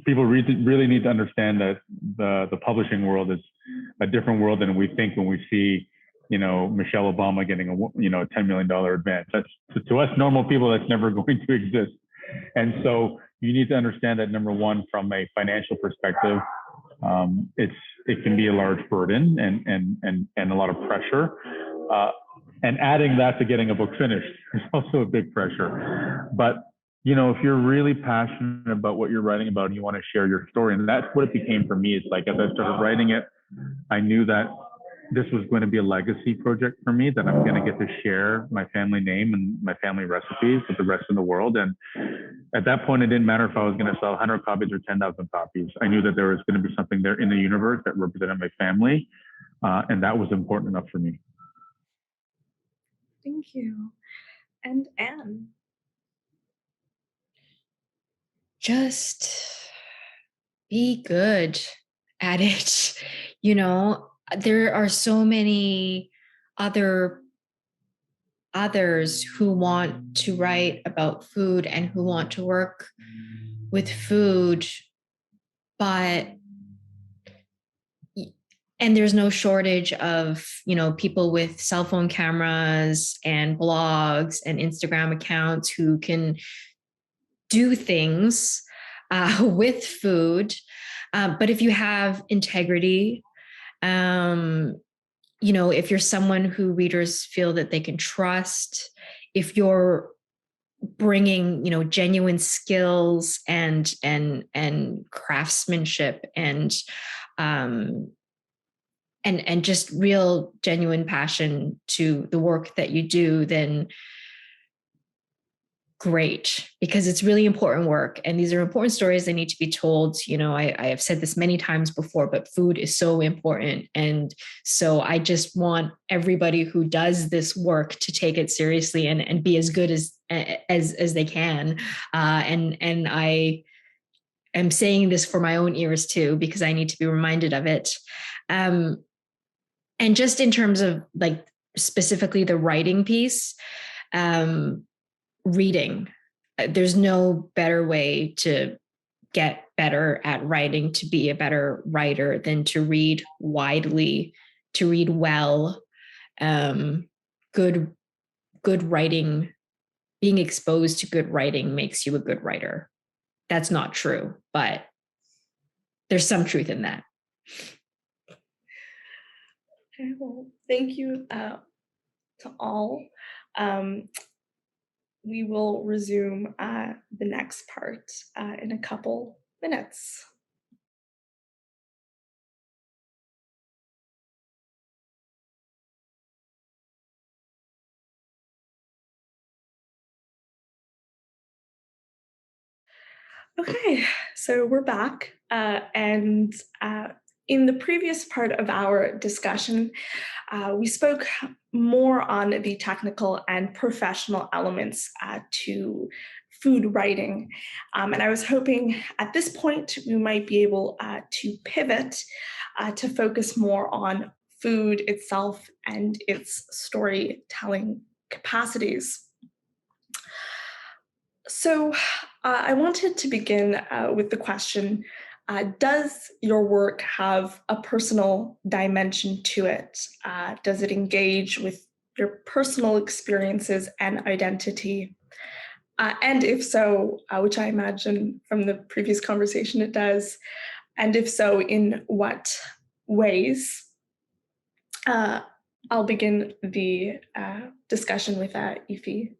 people really need to understand that the publishing world is a different world than we think when we see, you know, Michelle Obama getting a $10 million advance. That's to us normal people, that's never going to exist. And so you need to understand that, number one, from a financial perspective, it can be a large burden and a lot of pressure. And adding that to getting a book finished is also a big pressure. But, you know, if you're really passionate about what you're writing about and you want to share your story, and that's what it became for me. It's like, as I started writing it, I knew that this was going to be a legacy project for me, that I'm going to get to share my family name and my family recipes with the rest of the world. And at that point, it didn't matter if I was going to sell 100 copies or 10,000 copies. I knew that there was going to be something there in the universe that represented my family. And that was important enough for me. Thank you. And Anne? Just be good at it. You know, there are so many others who want to write about food and who want to work with food, and there's no shortage of, you know, people with cell phone cameras and blogs and Instagram accounts who can do things with food. But if you have integrity, you know, if you're someone who readers feel that they can trust, if you're bringing, you know, genuine skills and craftsmanship and just real genuine passion to the work that you do, then great, because it's really important work and these are important stories that need to be told. You know, I have said this many times before, but food is so important. And so I just want everybody who does this work to take it seriously and be as good as they can. And I am saying this for my own ears too, because I need to be reminded of it. And just in terms of like specifically the writing piece, reading. There's no better way to get better at writing, to be a better writer, than to read widely, to read well. Good writing, being exposed to good writing makes you a good writer. That's not true, but there's some truth in that. Okay, well, thank you to all. We will resume the next part in a couple minutes. Okay, so we're back, and in the previous part of our discussion, we spoke more on the technical and professional elements to food writing. And I was hoping at this point we might be able to pivot to focus more on food itself and its storytelling capacities. So I wanted to begin with the question, does your work have a personal dimension to it? Does it engage with your personal experiences and identity? And if so, which I imagine from the previous conversation it does, and if so, in what ways? I'll begin the discussion with Ify.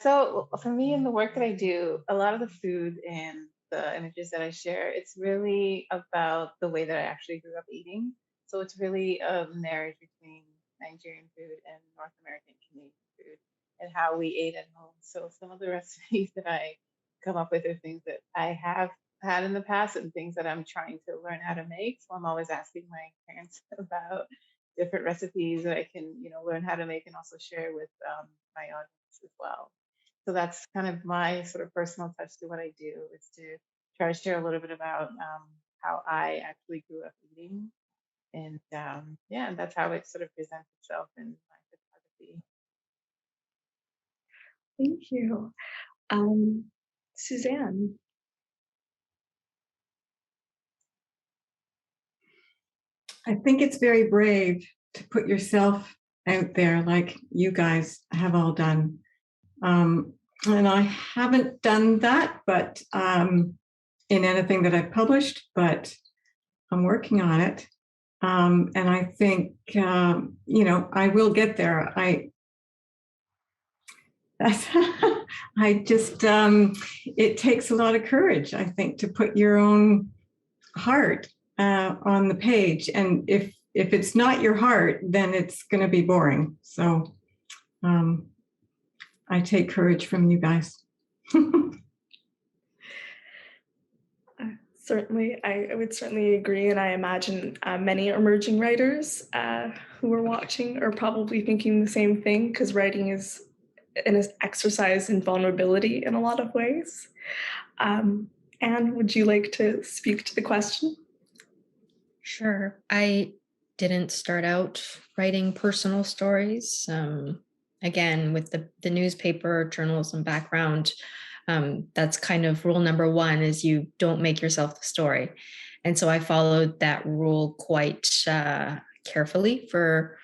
So for me in the work that I do, a lot of the food and the images that I share, it's really about the way that I actually grew up eating. So it's really a marriage between Nigerian food and North American Canadian food and how we ate at home. So some of the recipes that I come up with are things that I have had in the past and things that I'm trying to learn how to make. So I'm always asking my parents about different recipes that I can, learn how to make and also share with my audience as well. So that's kind of my sort of personal touch to what I do is to try to share a little bit about how I actually grew up eating. And yeah, and that's how it sort of presents itself in my photography. Thank you. Suzanne. I think it's very brave to put yourself out there like you guys have all done. And I haven't done that, but in anything that I've published, but I'm working on it. And I think, I will get there. I just, it takes a lot of courage, I think, to put your own heart on the page. And if it's not your heart, then it's going to be boring. So I take courage from you guys. Certainly, I would certainly agree, and I imagine many emerging writers who are watching are probably thinking the same thing, because writing is an exercise in vulnerability in a lot of ways. Anne, would you like to speak to the question? Sure. I didn't start out writing personal stories. Again, with the newspaper journalism background, that's kind of rule number one is you don't make yourself the story. And so I followed that rule quite carefully for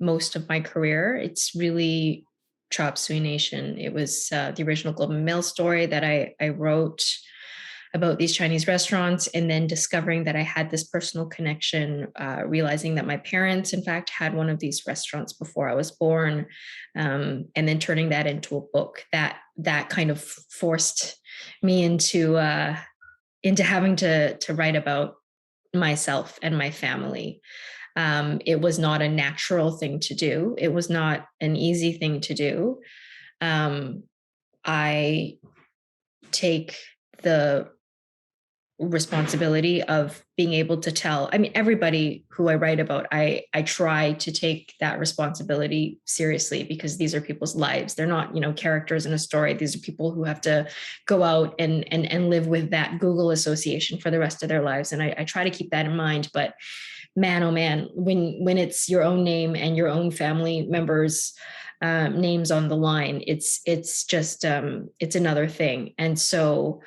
most of my career. It's really Chop Suey Nation. It was the original Globe and Mail story that I wrote about these Chinese restaurants, and then discovering that I had this personal connection, realizing that my parents, in fact, had one of these restaurants before I was born, and then turning that into a book. That kind of forced me into having to write about myself and my family. It was not a natural thing to do. It was not an easy thing to do. I take the responsibility of being able to tell. I mean, everybody who I write about, I try to take that responsibility seriously, because these are people's lives. They're not, characters in a story. These are people who have to go out and live with that Google association for the rest of their lives. And I try to keep that in mind. But man, oh man, when it's your own name and your own family members' names on the line, it's just it's another thing. And so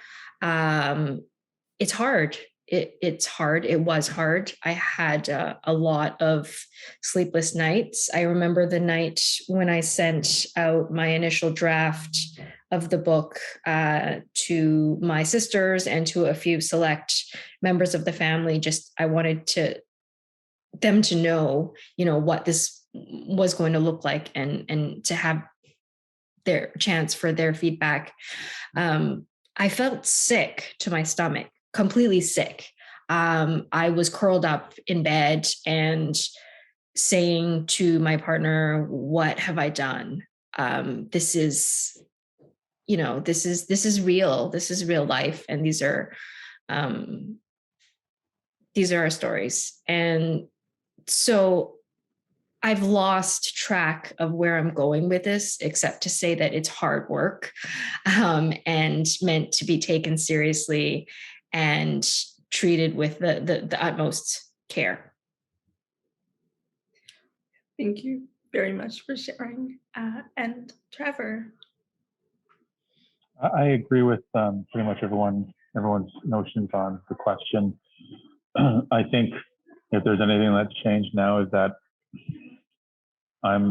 it's hard. It's hard. It was hard. I had a lot of sleepless nights. I remember the night when I sent out my initial draft of the book to my sisters and to a few select members of the family. Just I wanted them to know, what this was going to look like, and to have their chance for their feedback. I felt sick to my stomach. Completely sick. I was curled up in bed and saying to my partner, "What have I done? This is real. This is real life, and these are our stories." And so I've lost track of where I'm going with this, except to say that it's hard work, and meant to be taken seriously and treated with the utmost care. Thank you very much for sharing. And Trevor. I agree with pretty much everyone's notions on the question. I think if there's anything that's changed now is that I'm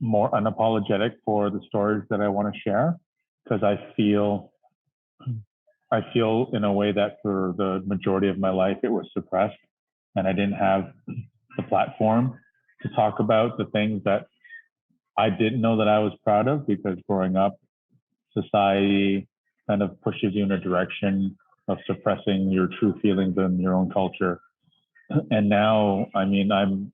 more unapologetic for the stories that I want to share, because I feel I feel in a way that for the majority of my life, it was suppressed, and I didn't have the platform to talk about the things that I didn't know that I was proud of, because growing up, society kind of pushes you in a direction of suppressing your true feelings and your own culture. And now, I mean, I'm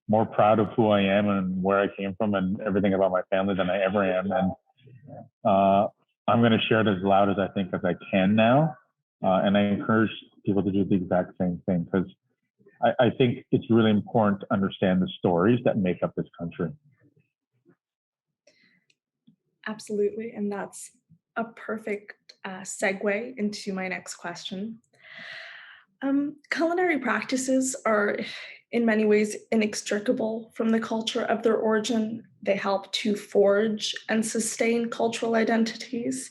more proud of who I am and where I came from and everything about my family than I ever am. And I'm going to share it as loud as I think as I can now. And I encourage people to do the exact same thing, because I think it's really important to understand the stories that make up this country. Absolutely. And that's a perfect segue into my next question. Culinary practices are in many ways inextricable from the culture of their origin. They help to forge and sustain cultural identities,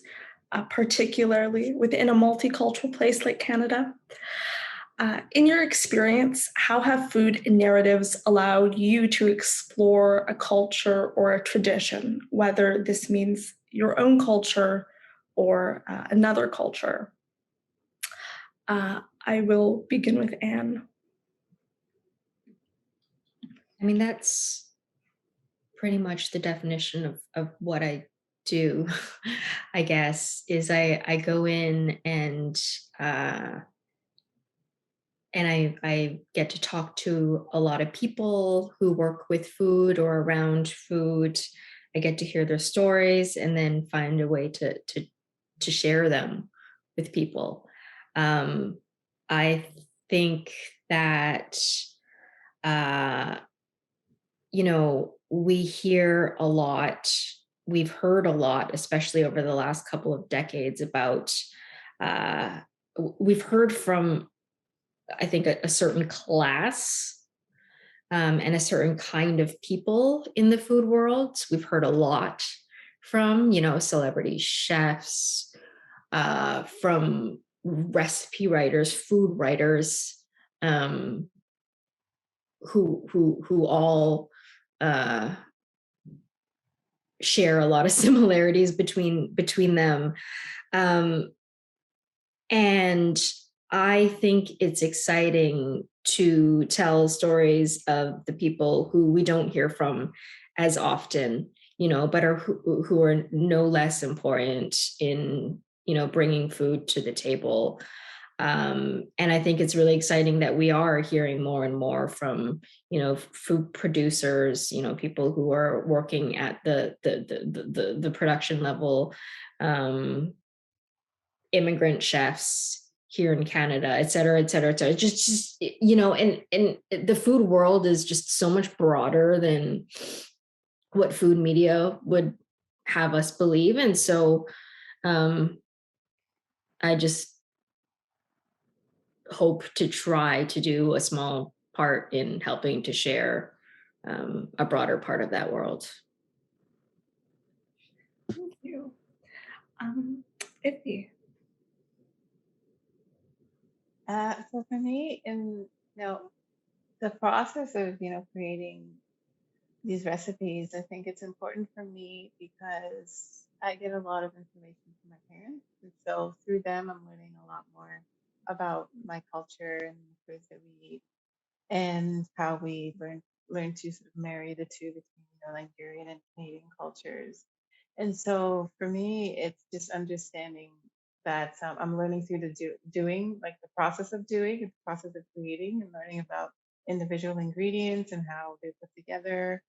particularly within a multicultural place like Canada. In your experience, how have food narratives allowed you to explore a culture or a tradition, whether this means your own culture or another culture? I will begin with Anne. I mean, that's pretty much the definition of what I do, I guess, is I go in and I get to talk to a lot of people who work with food or around food. I get to hear their stories and then find a way to share them with people. I think that we hear a lot, we've heard a lot, especially over the last couple of decades, about we've heard from, I think, a certain class and a certain kind of people in the food world. We've heard a lot from, celebrity chefs, from recipe writers, food writers, who all share a lot of similarities between them. And I think it's exciting to tell stories of the people who we don't hear from as often, but who are no less important in, bringing food to the table. And I think it's really exciting that we are hearing more and more from, food producers, people who are working at the production level, immigrant chefs here in Canada, et cetera, et cetera, et cetera. Just and the food world is just so much broader than what food media would have us believe. And so I just hope to try to do a small part in helping to share a broader part of that world. Thank you. Ivy. So for me, the process of creating these recipes, I think it's important for me because I get a lot of information from my parents, and so through them, I'm learning a lot more about my culture and the foods that we eat, and how we learn to sort of marry the two between Nigerian and Canadian cultures. And so for me, it's just understanding that I'm learning through the doing, like the process of doing, the process of creating, and learning about individual ingredients and how they're put together,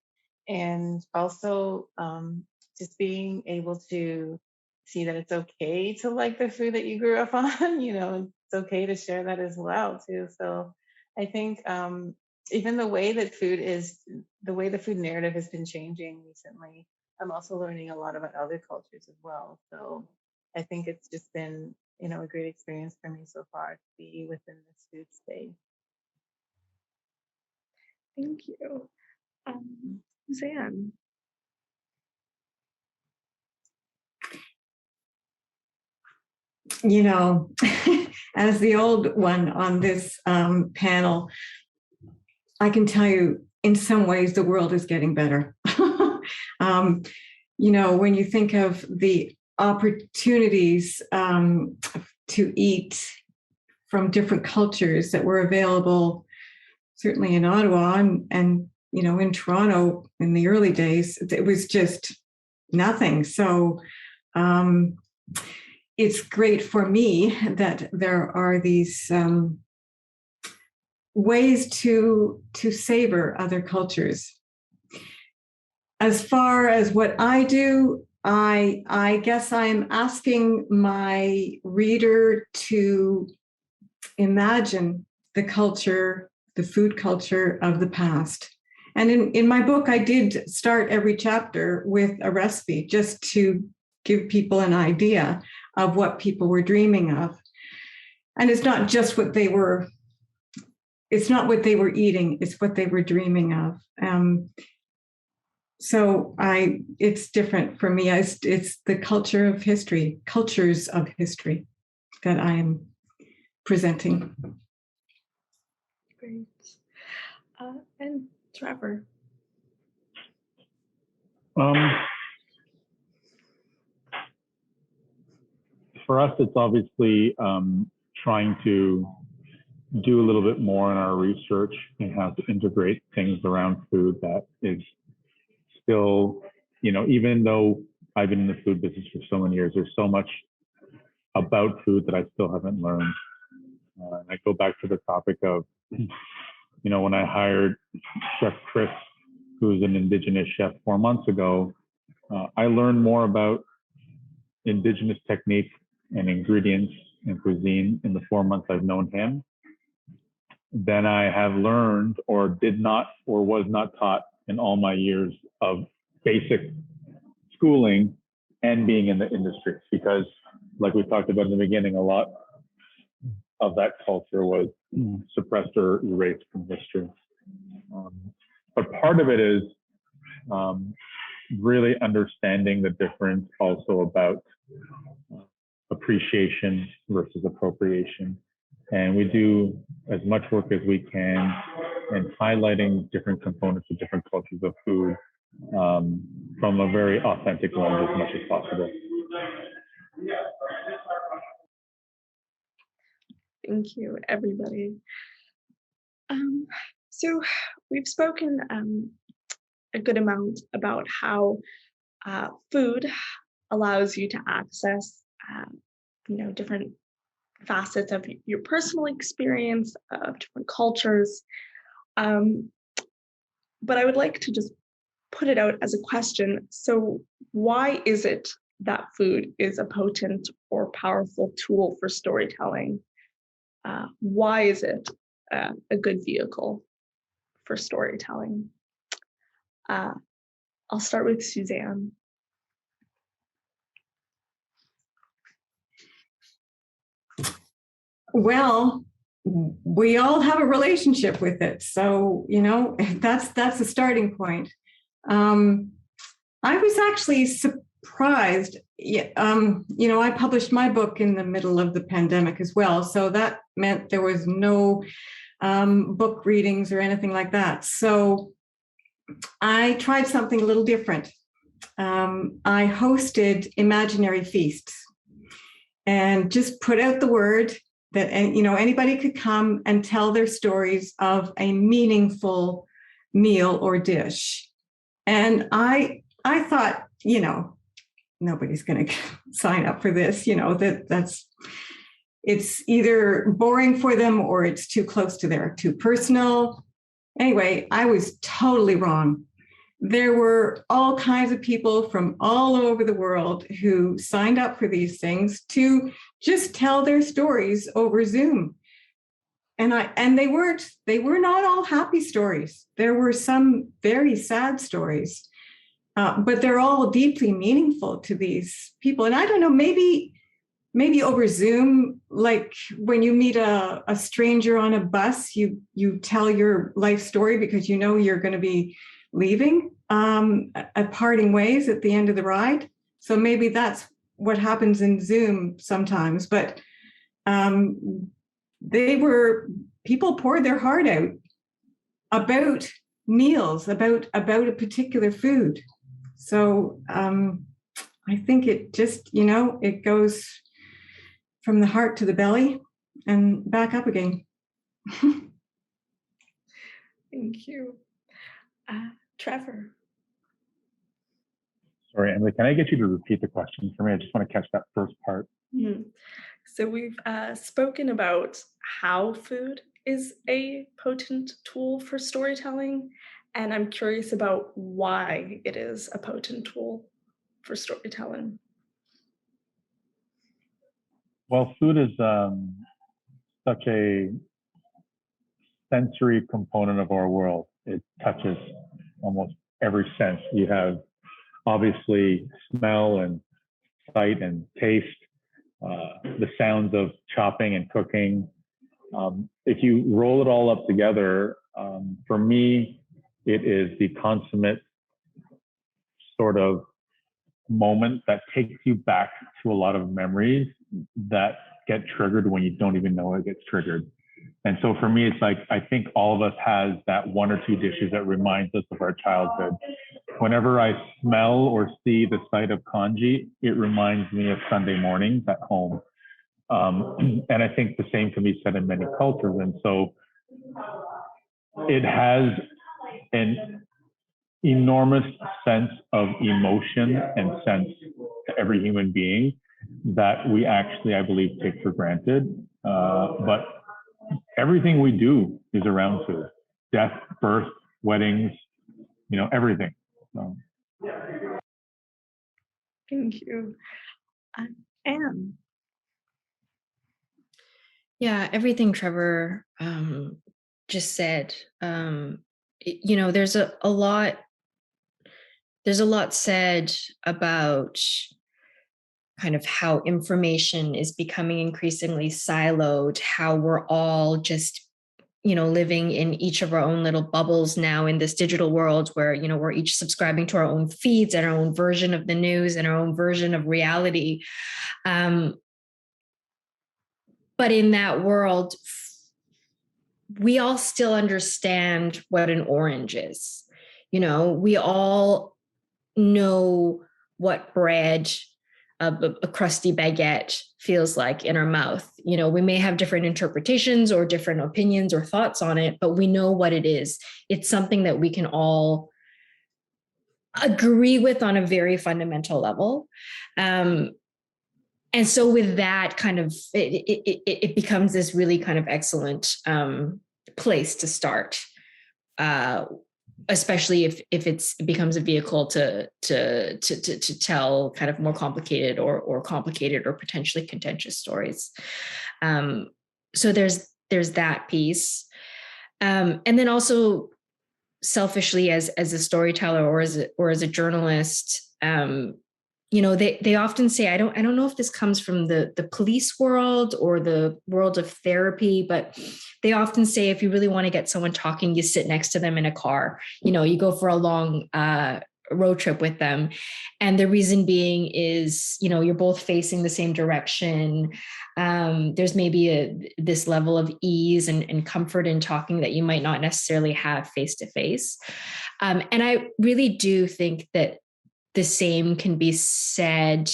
and also just being able to see that it's okay to like the food that you grew up on. It's okay to share that as well too. So I think even the way the food narrative has been changing recently, I'm also learning a lot about other cultures as well. So I think it's just been a great experience for me so far to be within this food space. Thank you. Suzanne. As the old one on this panel, I can tell you in some ways the world is getting better. When you think of the opportunities to eat from different cultures that were available, certainly in Ottawa and in Toronto in the early days. It was just nothing. So it's great for me that there are these ways to savor other cultures. As far as what I do, I guess I'm asking my reader to imagine the culture, the food culture of the past. And in my book, I did start every chapter with a recipe just to give people an idea of what people were dreaming of. And it's not just what they were, it's not what they were eating, it's what they were dreaming of. So it's different for me. It's the cultures of history that I am presenting. Great. And Trevor. For us, it's obviously trying to do a little bit more in our research and how to integrate things around food that is still, even though I've been in the food business for so many years, there's so much about food that I still haven't learned. I go back to the topic of, when I hired Chef Chris, who's an Indigenous chef 4 months ago, I learned more about Indigenous techniques and ingredients and cuisine in the 4 months I've known him than I have learned or did not or was not taught in all my years of basic schooling and being in the industry. Because like we talked about in the beginning, a lot of that culture was suppressed or erased from history. But part of it is really understanding the difference also about appreciation versus appropriation. And we do as much work as we can in highlighting different components of different cultures of food from a very authentic lens as much as possible. Thank you, everybody. So we've spoken a good amount about how food allows you to access, different facets of your personal experience of different cultures. But I would like to just put it out as a question. So why is it that food is a potent or powerful tool for storytelling? Why is it a good vehicle for storytelling? I'll start with Suzanne. Well, we all have a relationship with it. So, that's a starting point. I was actually surprised. I published my book in the middle of the pandemic as well. So that meant there was no book readings or anything like that. So I tried something a little different. I hosted imaginary feasts and just put out the word that anybody could come and tell their stories of a meaningful meal or dish. And I thought, nobody's going to sign up for this, it's either boring for them or it's too close to too personal. Anyway, I was totally wrong. There were all kinds of people from all over the world who signed up for these things to just tell their stories over Zoom. And they were not all happy stories. There were some very sad stories, but they're all deeply meaningful to these people. And I don't know, maybe over Zoom, like when you meet a stranger on a bus, you tell your life story because you're going to be leaving at parting ways at the end of the ride. So maybe that's what happens in Zoom sometimes. But people poured their heart out about meals, about a particular food. So I think it just, it goes from the heart to the belly and back up again. Thank you. Trevor. Sorry, Emily, can I get you to repeat the question for me? I just want to catch that first part. So we've spoken about how food is a potent tool for storytelling, and I'm curious about why it is a potent tool for storytelling. Well, food is such a sensory component of our world. It touches almost every sense. You have obviously smell and sight and taste, the sounds of chopping and cooking. If you roll it all up together, for me, it is the consummate sort of moment that takes you back to a lot of memories that get triggered when you don't even know it gets triggered. And so for me, it's like, I think all of us has that one or two dishes that reminds us of our childhood. Whenever I smell or see the sight of congee, it reminds me of Sunday mornings at home. And I think the same can be said in many cultures. And so it has an enormous sense of emotion and sense to every human being that we actually, I believe, take for granted. But everything we do is around food. Death, birth, weddings, everything. So. Thank you. Anne. Yeah, everything Trevor just said. There's a lot said about kind of how information is becoming increasingly siloed, how we're all just living in each of our own little bubbles now in this digital world where we're each subscribing to our own feeds and our own version of the news and our own version of reality. But in that world, we all still understand what an orange is. We all know what bread, a crusty baguette feels like in our mouth. We may have different interpretations or different opinions or thoughts on it, but we know what it is. It's something that we can all agree with on a very fundamental level. And so with that kind of, it becomes this really kind of excellent place to start, especially if it becomes a vehicle to tell kind of more complicated or complicated or potentially contentious stories. So there's that piece, and then also selfishly as a storyteller or as a journalist. They often say, I don't know if this comes from the police world or the world of therapy, but they often say if you really want to get someone talking, you sit next to them in a car. You go for a long road trip with them. And the reason being is, you're both facing the same direction. There's maybe this level of ease and comfort in talking that you might not necessarily have face to face. And I really do think that the same can be said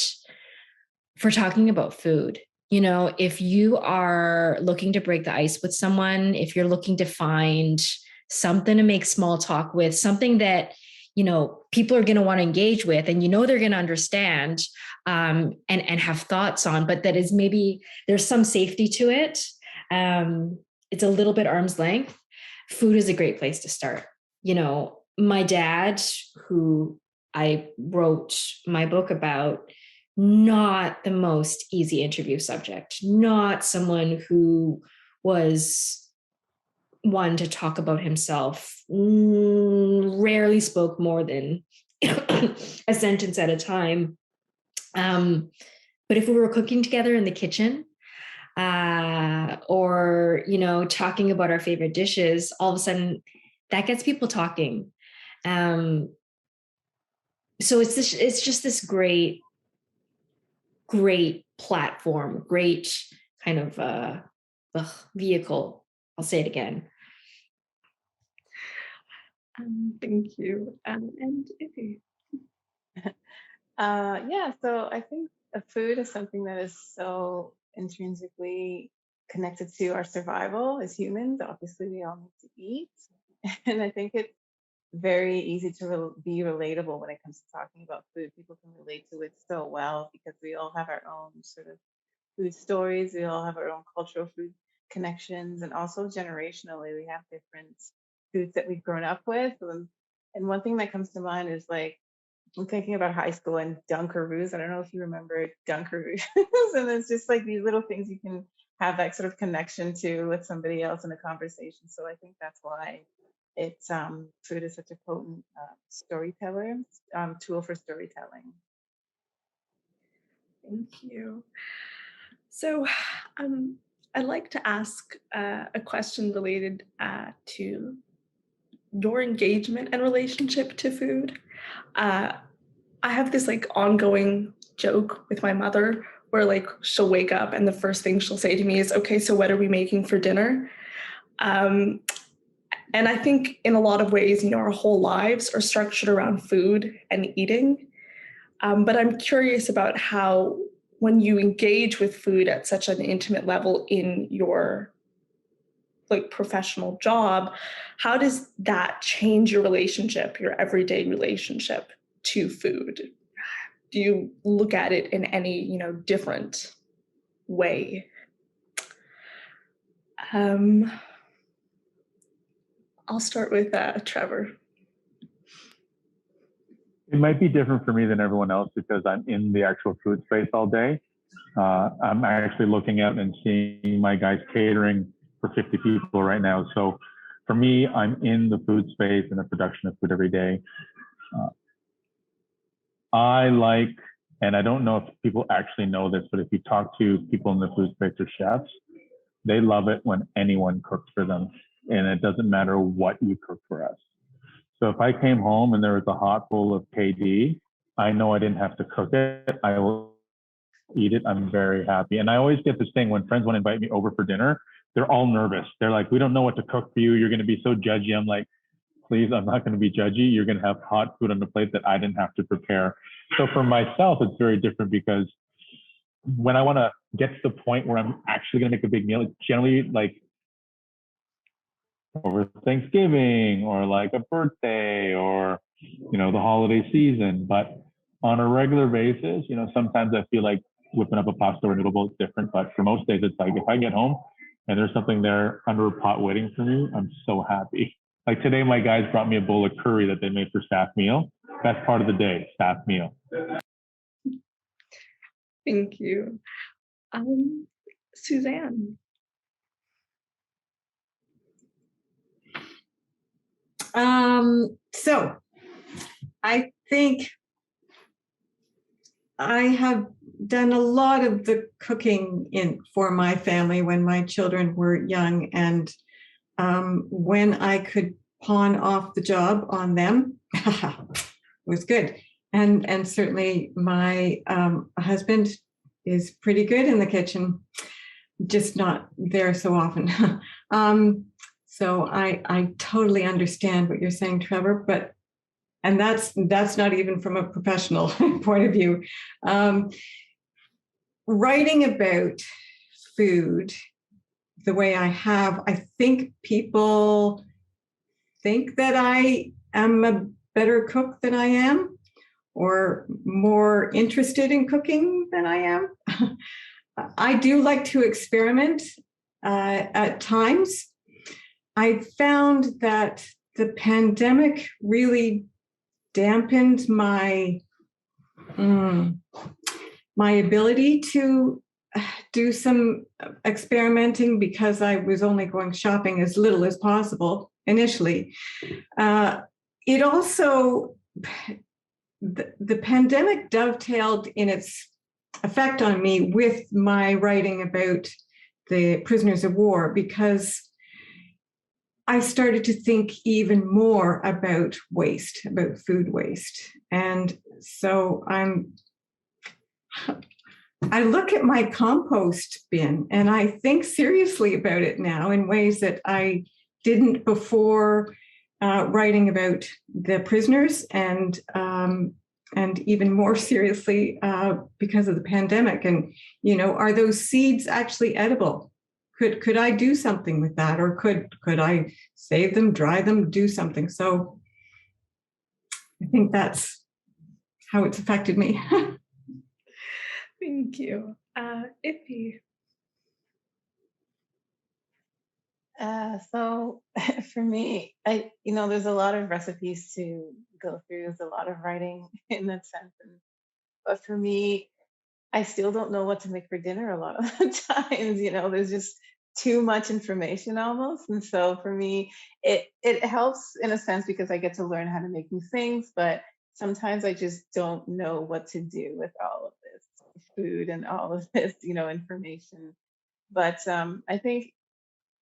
for talking about food. If you are looking to break the ice with someone, if you're looking to find something to make small talk with, something that, people are going to want to engage with, and they're going to understand and have thoughts on, but that is maybe there's some safety to it. It's a little bit arm's length. Food is a great place to start. My dad, who I wrote my book about, not the most easy interview subject, not someone who was one to talk about himself, rarely spoke more than a sentence at a time. But if we were cooking together in the kitchen, or, talking about our favorite dishes, all of a sudden that gets people talking. So it's just this great platform, great kind of vehicle. I'll say it again. Thank you. And Ivy. So I think food is something that is so intrinsically connected to our survival as humans. Obviously, we all need to eat. And I think it's very easy to be relatable when it comes to talking about food. People can relate to it so well because we all have our own sort of food stories. We all have our own cultural food connections, and also generationally, we have different foods that we've grown up with. And one thing that comes to mind is like, I'm thinking about high school and Dunkaroos. I don't know if you remember Dunkaroos. And it's just like these little things you can have that sort of connection to with somebody else in a conversation. So I think that's why it's food is such a potent storyteller, tool for storytelling. Thank you. So I'd like to ask a question related to your engagement and relationship to food. I have this like ongoing joke with my mother where like she'll wake up and the first thing she'll say to me is, okay, so what are we making for dinner? And I think in a lot of ways, our whole lives are structured around food and eating. But I'm curious about how, when you engage with food at such an intimate level in your like professional job, how does that change your relationship, your everyday relationship to food? Do you look at it in any, different way? I'll start with Trevor. It might be different for me than everyone else because I'm in the actual food space all day. I'm actually looking out and seeing my guys catering for 50 people right now. So for me, I'm in the food space and the production of food every day. I like, and I don't know if people actually know this, but if you talk to people in the food space or chefs, they love it when anyone cooks for them. And it doesn't matter what you cook for us. So if I came home and there was a hot bowl of KD, I know I didn't have to cook it. I will eat it. I'm very happy. And I always get this thing when friends want to invite me over for dinner, they're all nervous. They're like, we don't know what to cook for you. You're going to be so judgy. I'm like, please, I'm not going to be judgy. You're going to have hot food on the plate that I didn't have to prepare. So for myself, it's very different because when I want to get to the point where I'm actually going to make a big meal, it's generally like over Thanksgiving or like a birthday or, the holiday season. But on a regular basis, sometimes I feel like whipping up a pasta or noodle bowl is different. But for most days, it's like if I get home and there's something there under a pot waiting for me, I'm so happy. Like today, my guys brought me a bowl of curry that they made for staff meal. Best part of the day, staff meal. Thank you. Suzanne. So I think I have done a lot of the cooking for my family when my children were young, and when I could pawn off the job on them, it was good. And certainly my husband is pretty good in the kitchen, just not there so often. So I totally understand what you're saying, Trevor, and that's not even from a professional point of view. Writing about food the way I have, I think people think that I am a better cook than I am, or more interested in cooking than I am. I do like to experiment at times. I found that the pandemic really dampened my ability to do some experimenting because I was only going shopping as little as possible initially. It also, the pandemic dovetailed in its effect on me with my writing about the prisoners of war, because I started to think even more about waste, about food waste. And so I look at my compost bin and I think seriously about it now in ways that I didn't before writing about the prisoners. And and even more seriously because of the pandemic. And, are those seeds actually edible? Could I do something with that? Or could I save them, dry them, do something? So I think that's how it's affected me. Thank you. Iffy. So for me, there's a lot of recipes to go through. There's a lot of writing in that sense. But for me, I still don't know what to make for dinner a lot of the times. There's just too much information almost. And so for me, it helps in a sense because I get to learn how to make new things, but sometimes I just don't know what to do with all of this food and all of this, information. But I think,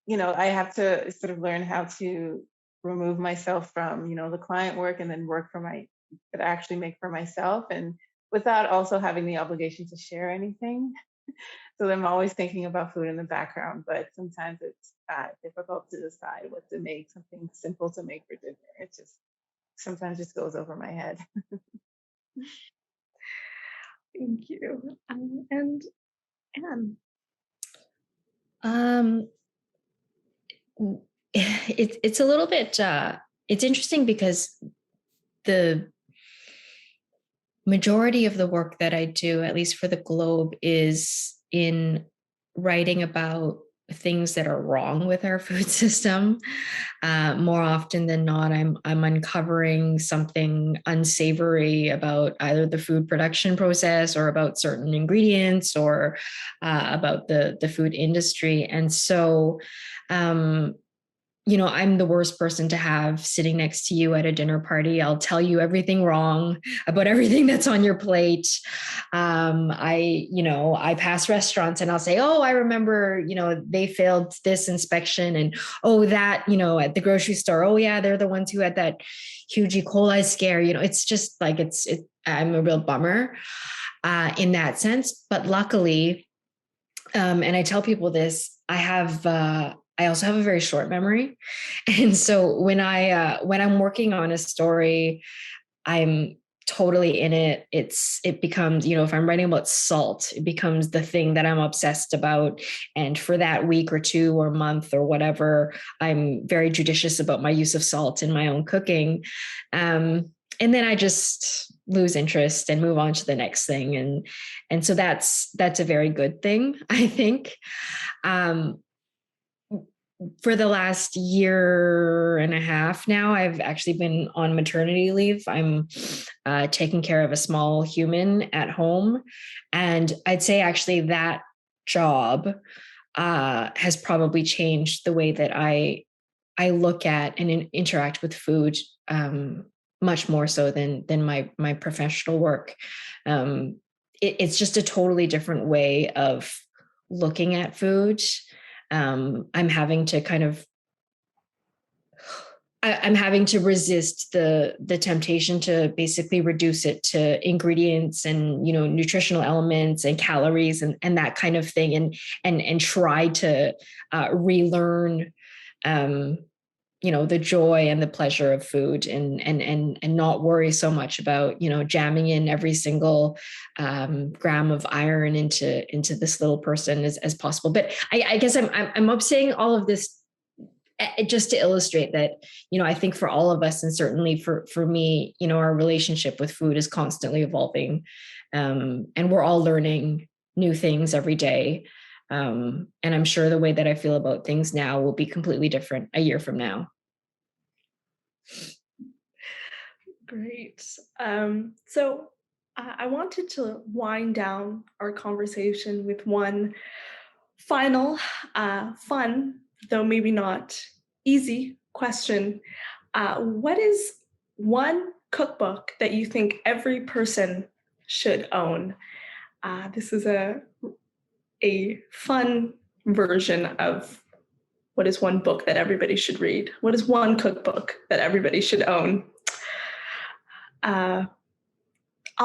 I have to sort of learn how to remove myself from, the client work and then work that I actually make for myself. And without also having the obligation to share anything. So I'm always thinking about food in the background, but sometimes it's difficult to decide what to make, something simple to make for dinner. It just sometimes just goes over my head. Thank you. And Anne. It's a little bit, it's interesting because the majority of the work that I do, at least for the Globe, is in writing about things that are wrong with our food system. More often than not, I'm uncovering something unsavory about either the food production process or about certain ingredients or about the food industry. And so, I'm the worst person to have sitting next to you at a dinner party. I'll tell you everything wrong about everything that's on your plate. I pass restaurants and I'll say, oh, I remember, they failed this inspection, and that, at the grocery store, oh yeah, they're the ones who had that huge E. coli scare. It's just like, I'm a real bummer in that sense. But luckily, and I tell people this, I also have a very short memory. And so when I'm working on a story, I'm totally in it. It becomes, if I'm writing about salt, it becomes the thing that I'm obsessed about. And for that week or two or month or whatever, I'm very judicious about my use of salt in my own cooking. And then I just lose interest and move on to the next thing. And so that's a very good thing, I think. For the last year and a half now, I've actually been on maternity leave. I'm taking care of a small human at home. And I'd say actually that job has probably changed the way that I look at and interact with food much more so than my professional work. It's just a totally different way of looking at food. I'm having to I'm having to resist the temptation to basically reduce it to ingredients and, nutritional elements and calories and that kind of thing, and try to relearn, the joy and the pleasure of food, and not worry so much about, jamming in every single gram of iron into this little person as possible. But I guess I'm saying all of this just to illustrate that, I think for all of us, and certainly for me, our relationship with food is constantly evolving, and we're all learning new things every day. And I'm sure the way that I feel about things now will be completely different a year from now. Great. So I wanted to wind down our conversation with one final, fun, though maybe not easy question. What is one cookbook that you think every person should own? This is a fun version of what is one book that everybody should read? What is one cookbook that everybody should own? I'll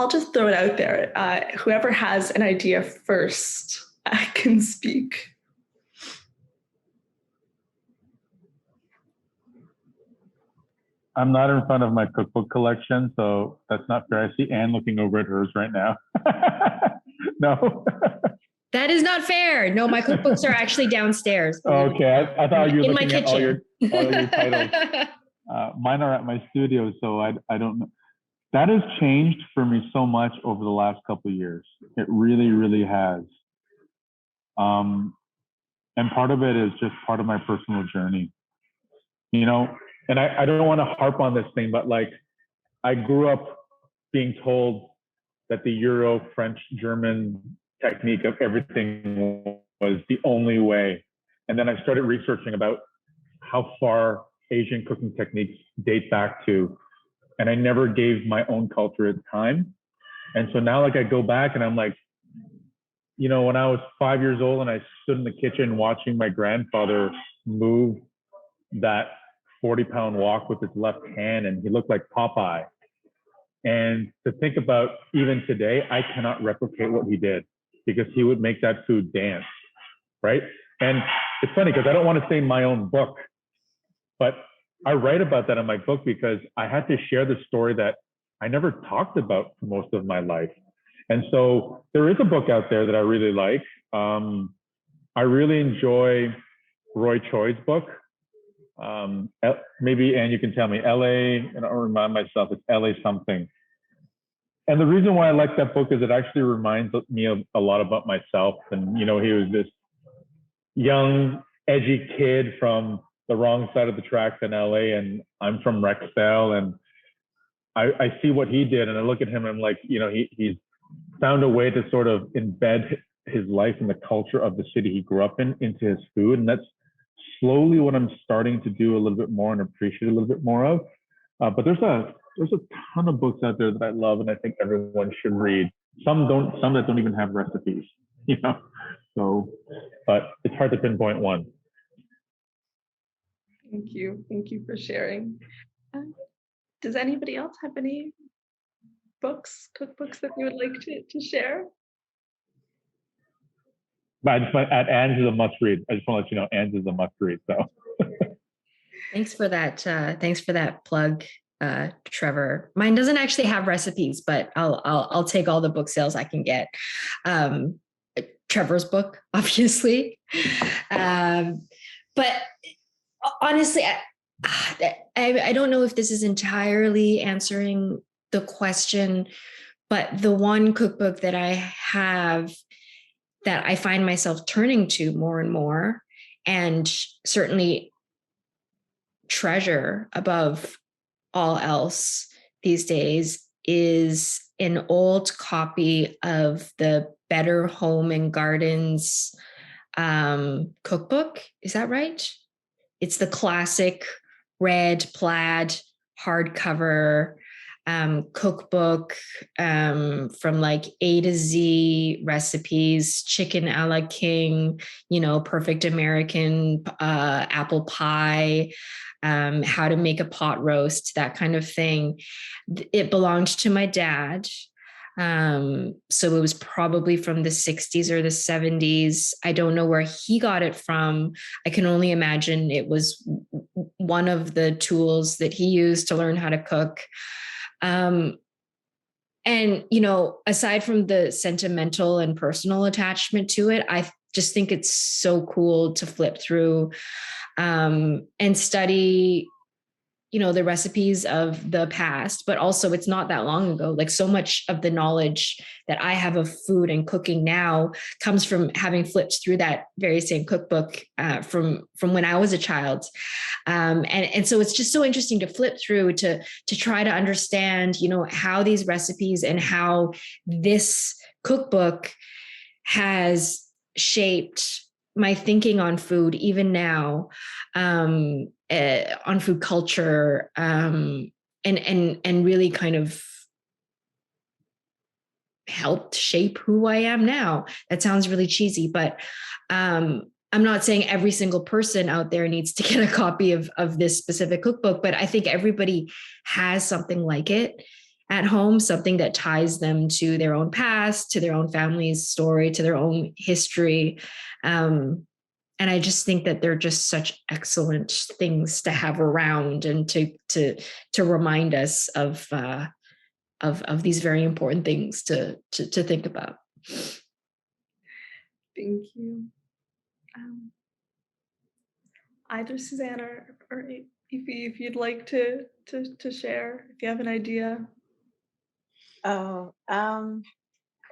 just throw it out there. Whoever has an idea first can speak. I'm not in front of my cookbook collection, so that's not fair. I see Anne looking over at hers right now. No. That is not fair. No, my cookbooks are actually downstairs. Okay, I thought you were in my looking at all kitchen. your titles. Mine are at my studio, so I don't know. That has changed for me so much over the last couple of years. It really, really has. And part of it is just part of my personal journey, you know. And I don't want to harp on this thing, but like I grew up being told that the Euro, French, German technique of everything was the only way. And then I started researching about how far Asian cooking techniques date back to, and I never gave my own culture its time. And so now, like, I go back and I'm like, you know, when I was 5 years old and I stood in the kitchen watching my grandfather move that 40-pound wok with his left hand, and he looked like Popeye. And to think about even today, I cannot replicate what he did because he would make that food dance, right? And it's funny because I don't want to say my own book, but I write about that in my book because I had to share the story that I never talked about for most of my life. And so there is a book out there that I really like. I really enjoy Roy Choi's book. Maybe, Anne, you can tell me, LA, and I'll remind myself, it's LA something. And the reason why I like that book is it actually reminds me of a lot about myself. And, you know, he was this young, edgy kid from the wrong side of the tracks in LA, and I'm from Rexdale, and I see what he did, and I look at him and I'm like, you know, he's found a way to sort of embed his life and the culture of the city he grew up in into his food. And that's slowly what I'm starting to do a little bit more and appreciate a little bit more of. But there's a ton of books out there that I love and I think everyone should read. Some that don't even have recipes, you know. So, but it's hard to pinpoint one. Thank you for sharing. Does anybody else have any cookbooks that you would like to share? But I just want to add, Anne's is a must read. I just want to let you know, Anne's is a must read. So Thanks for that plug, Trevor. Mine doesn't actually have recipes, but I'll take all the book sales I can get. Trevor's book, obviously, but honestly, I don't know if this is entirely answering the question, but the one cookbook that I have that I find myself turning to more and more, and certainly treasure above all else these days, is an old copy of the Better Home and Gardens cookbook. Is that right? It's the classic red plaid hardcover cookbook from like A to Z recipes, chicken a la king, you know, perfect American apple pie, how to make a pot roast, that kind of thing. It belonged to my dad. So it was probably from the 60s or the 70s. I don't know where he got it from. I can only imagine it was one of the tools that he used to learn how to cook. And, you know, aside from the sentimental and personal attachment to it, I just think it's so cool to flip through and study, you know, the recipes of the past, but also it's not that long ago. Like, so much of the knowledge that I have of food and cooking now comes from having flipped through that very same cookbook from when I was a child. And so it's just so interesting to flip through to try to understand, you know, how these recipes and how this cookbook has shaped my thinking on food, even now, on food culture, and really kind of helped shape who I am now. That sounds really cheesy, but I'm not saying every single person out there needs to get a copy of this specific cookbook, but I think everybody has something like it at home, something that ties them to their own past, to their own family's story, to their own history. And I just think that they're just such excellent things to have around and to remind us of these very important things to think about. Thank you. Either Suzanne or if you'd like to share, if you have an idea. Oh, well,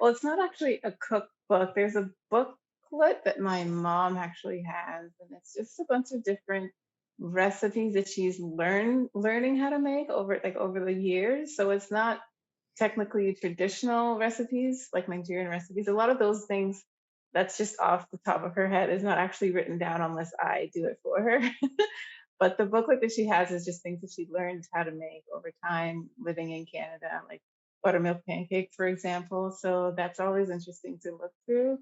it's not actually a cookbook. There's a booklet that my mom actually has, and it's just a bunch of different recipes that she's learning how to make over the years. So it's not technically traditional recipes like Nigerian recipes. A lot of those things that's just off the top of her head is not actually written down unless I do it for her. But the booklet that she has is just things that she learned how to make over time living in Canada, like buttermilk pancakes, for example. So that's always interesting to look through.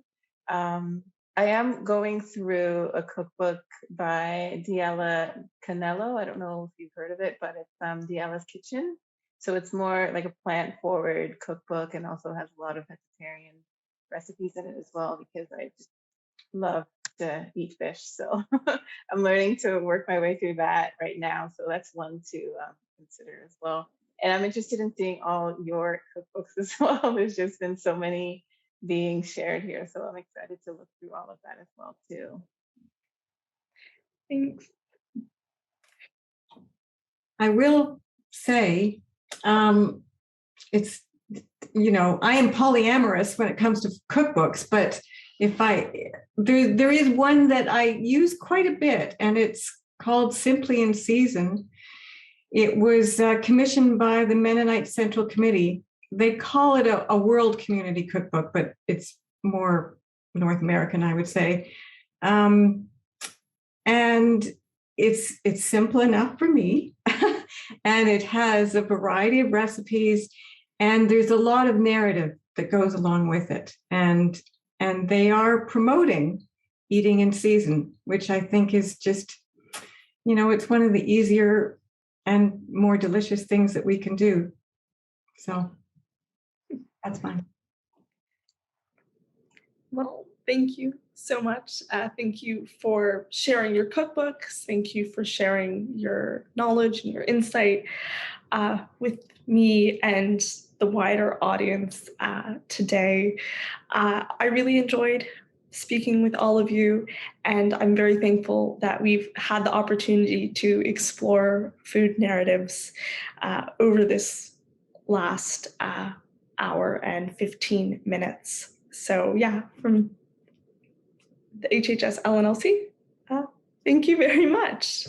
I am going through a cookbook by Diella Canello. I don't know if you've heard of it, but it's Diella's Kitchen. So it's more like a plant-forward cookbook and also has a lot of vegetarian recipes in it as well, because I just love to eat fish. So I'm learning to work my way through that right now. So that's one to consider as well. And I'm interested in seeing all your cookbooks as well. There's just been so many being shared here. So I'm excited to look through all of that as well too. Thanks. I will say, it's, I am polyamorous when it comes to cookbooks, but there is one that I use quite a bit, and it's called Simply in Season. It was commissioned by the Mennonite Central Committee. They call it a world community cookbook, but it's more North American, I would say. And it's simple enough for me, and it has a variety of recipes, and there's a lot of narrative that goes along with it. And they are promoting eating in season, which I think is just, it's one of the easier and more delicious things that we can do. So that's fine. Well, thank you so much. Thank you for sharing your cookbooks. Thank you for sharing your knowledge and your insight with me and the wider audience today. I really enjoyed speaking with all of you, and I'm very thankful that we've had the opportunity to explore food narratives over this last hour and 15 minutes. So yeah, from the HHS LNLC, thank you very much.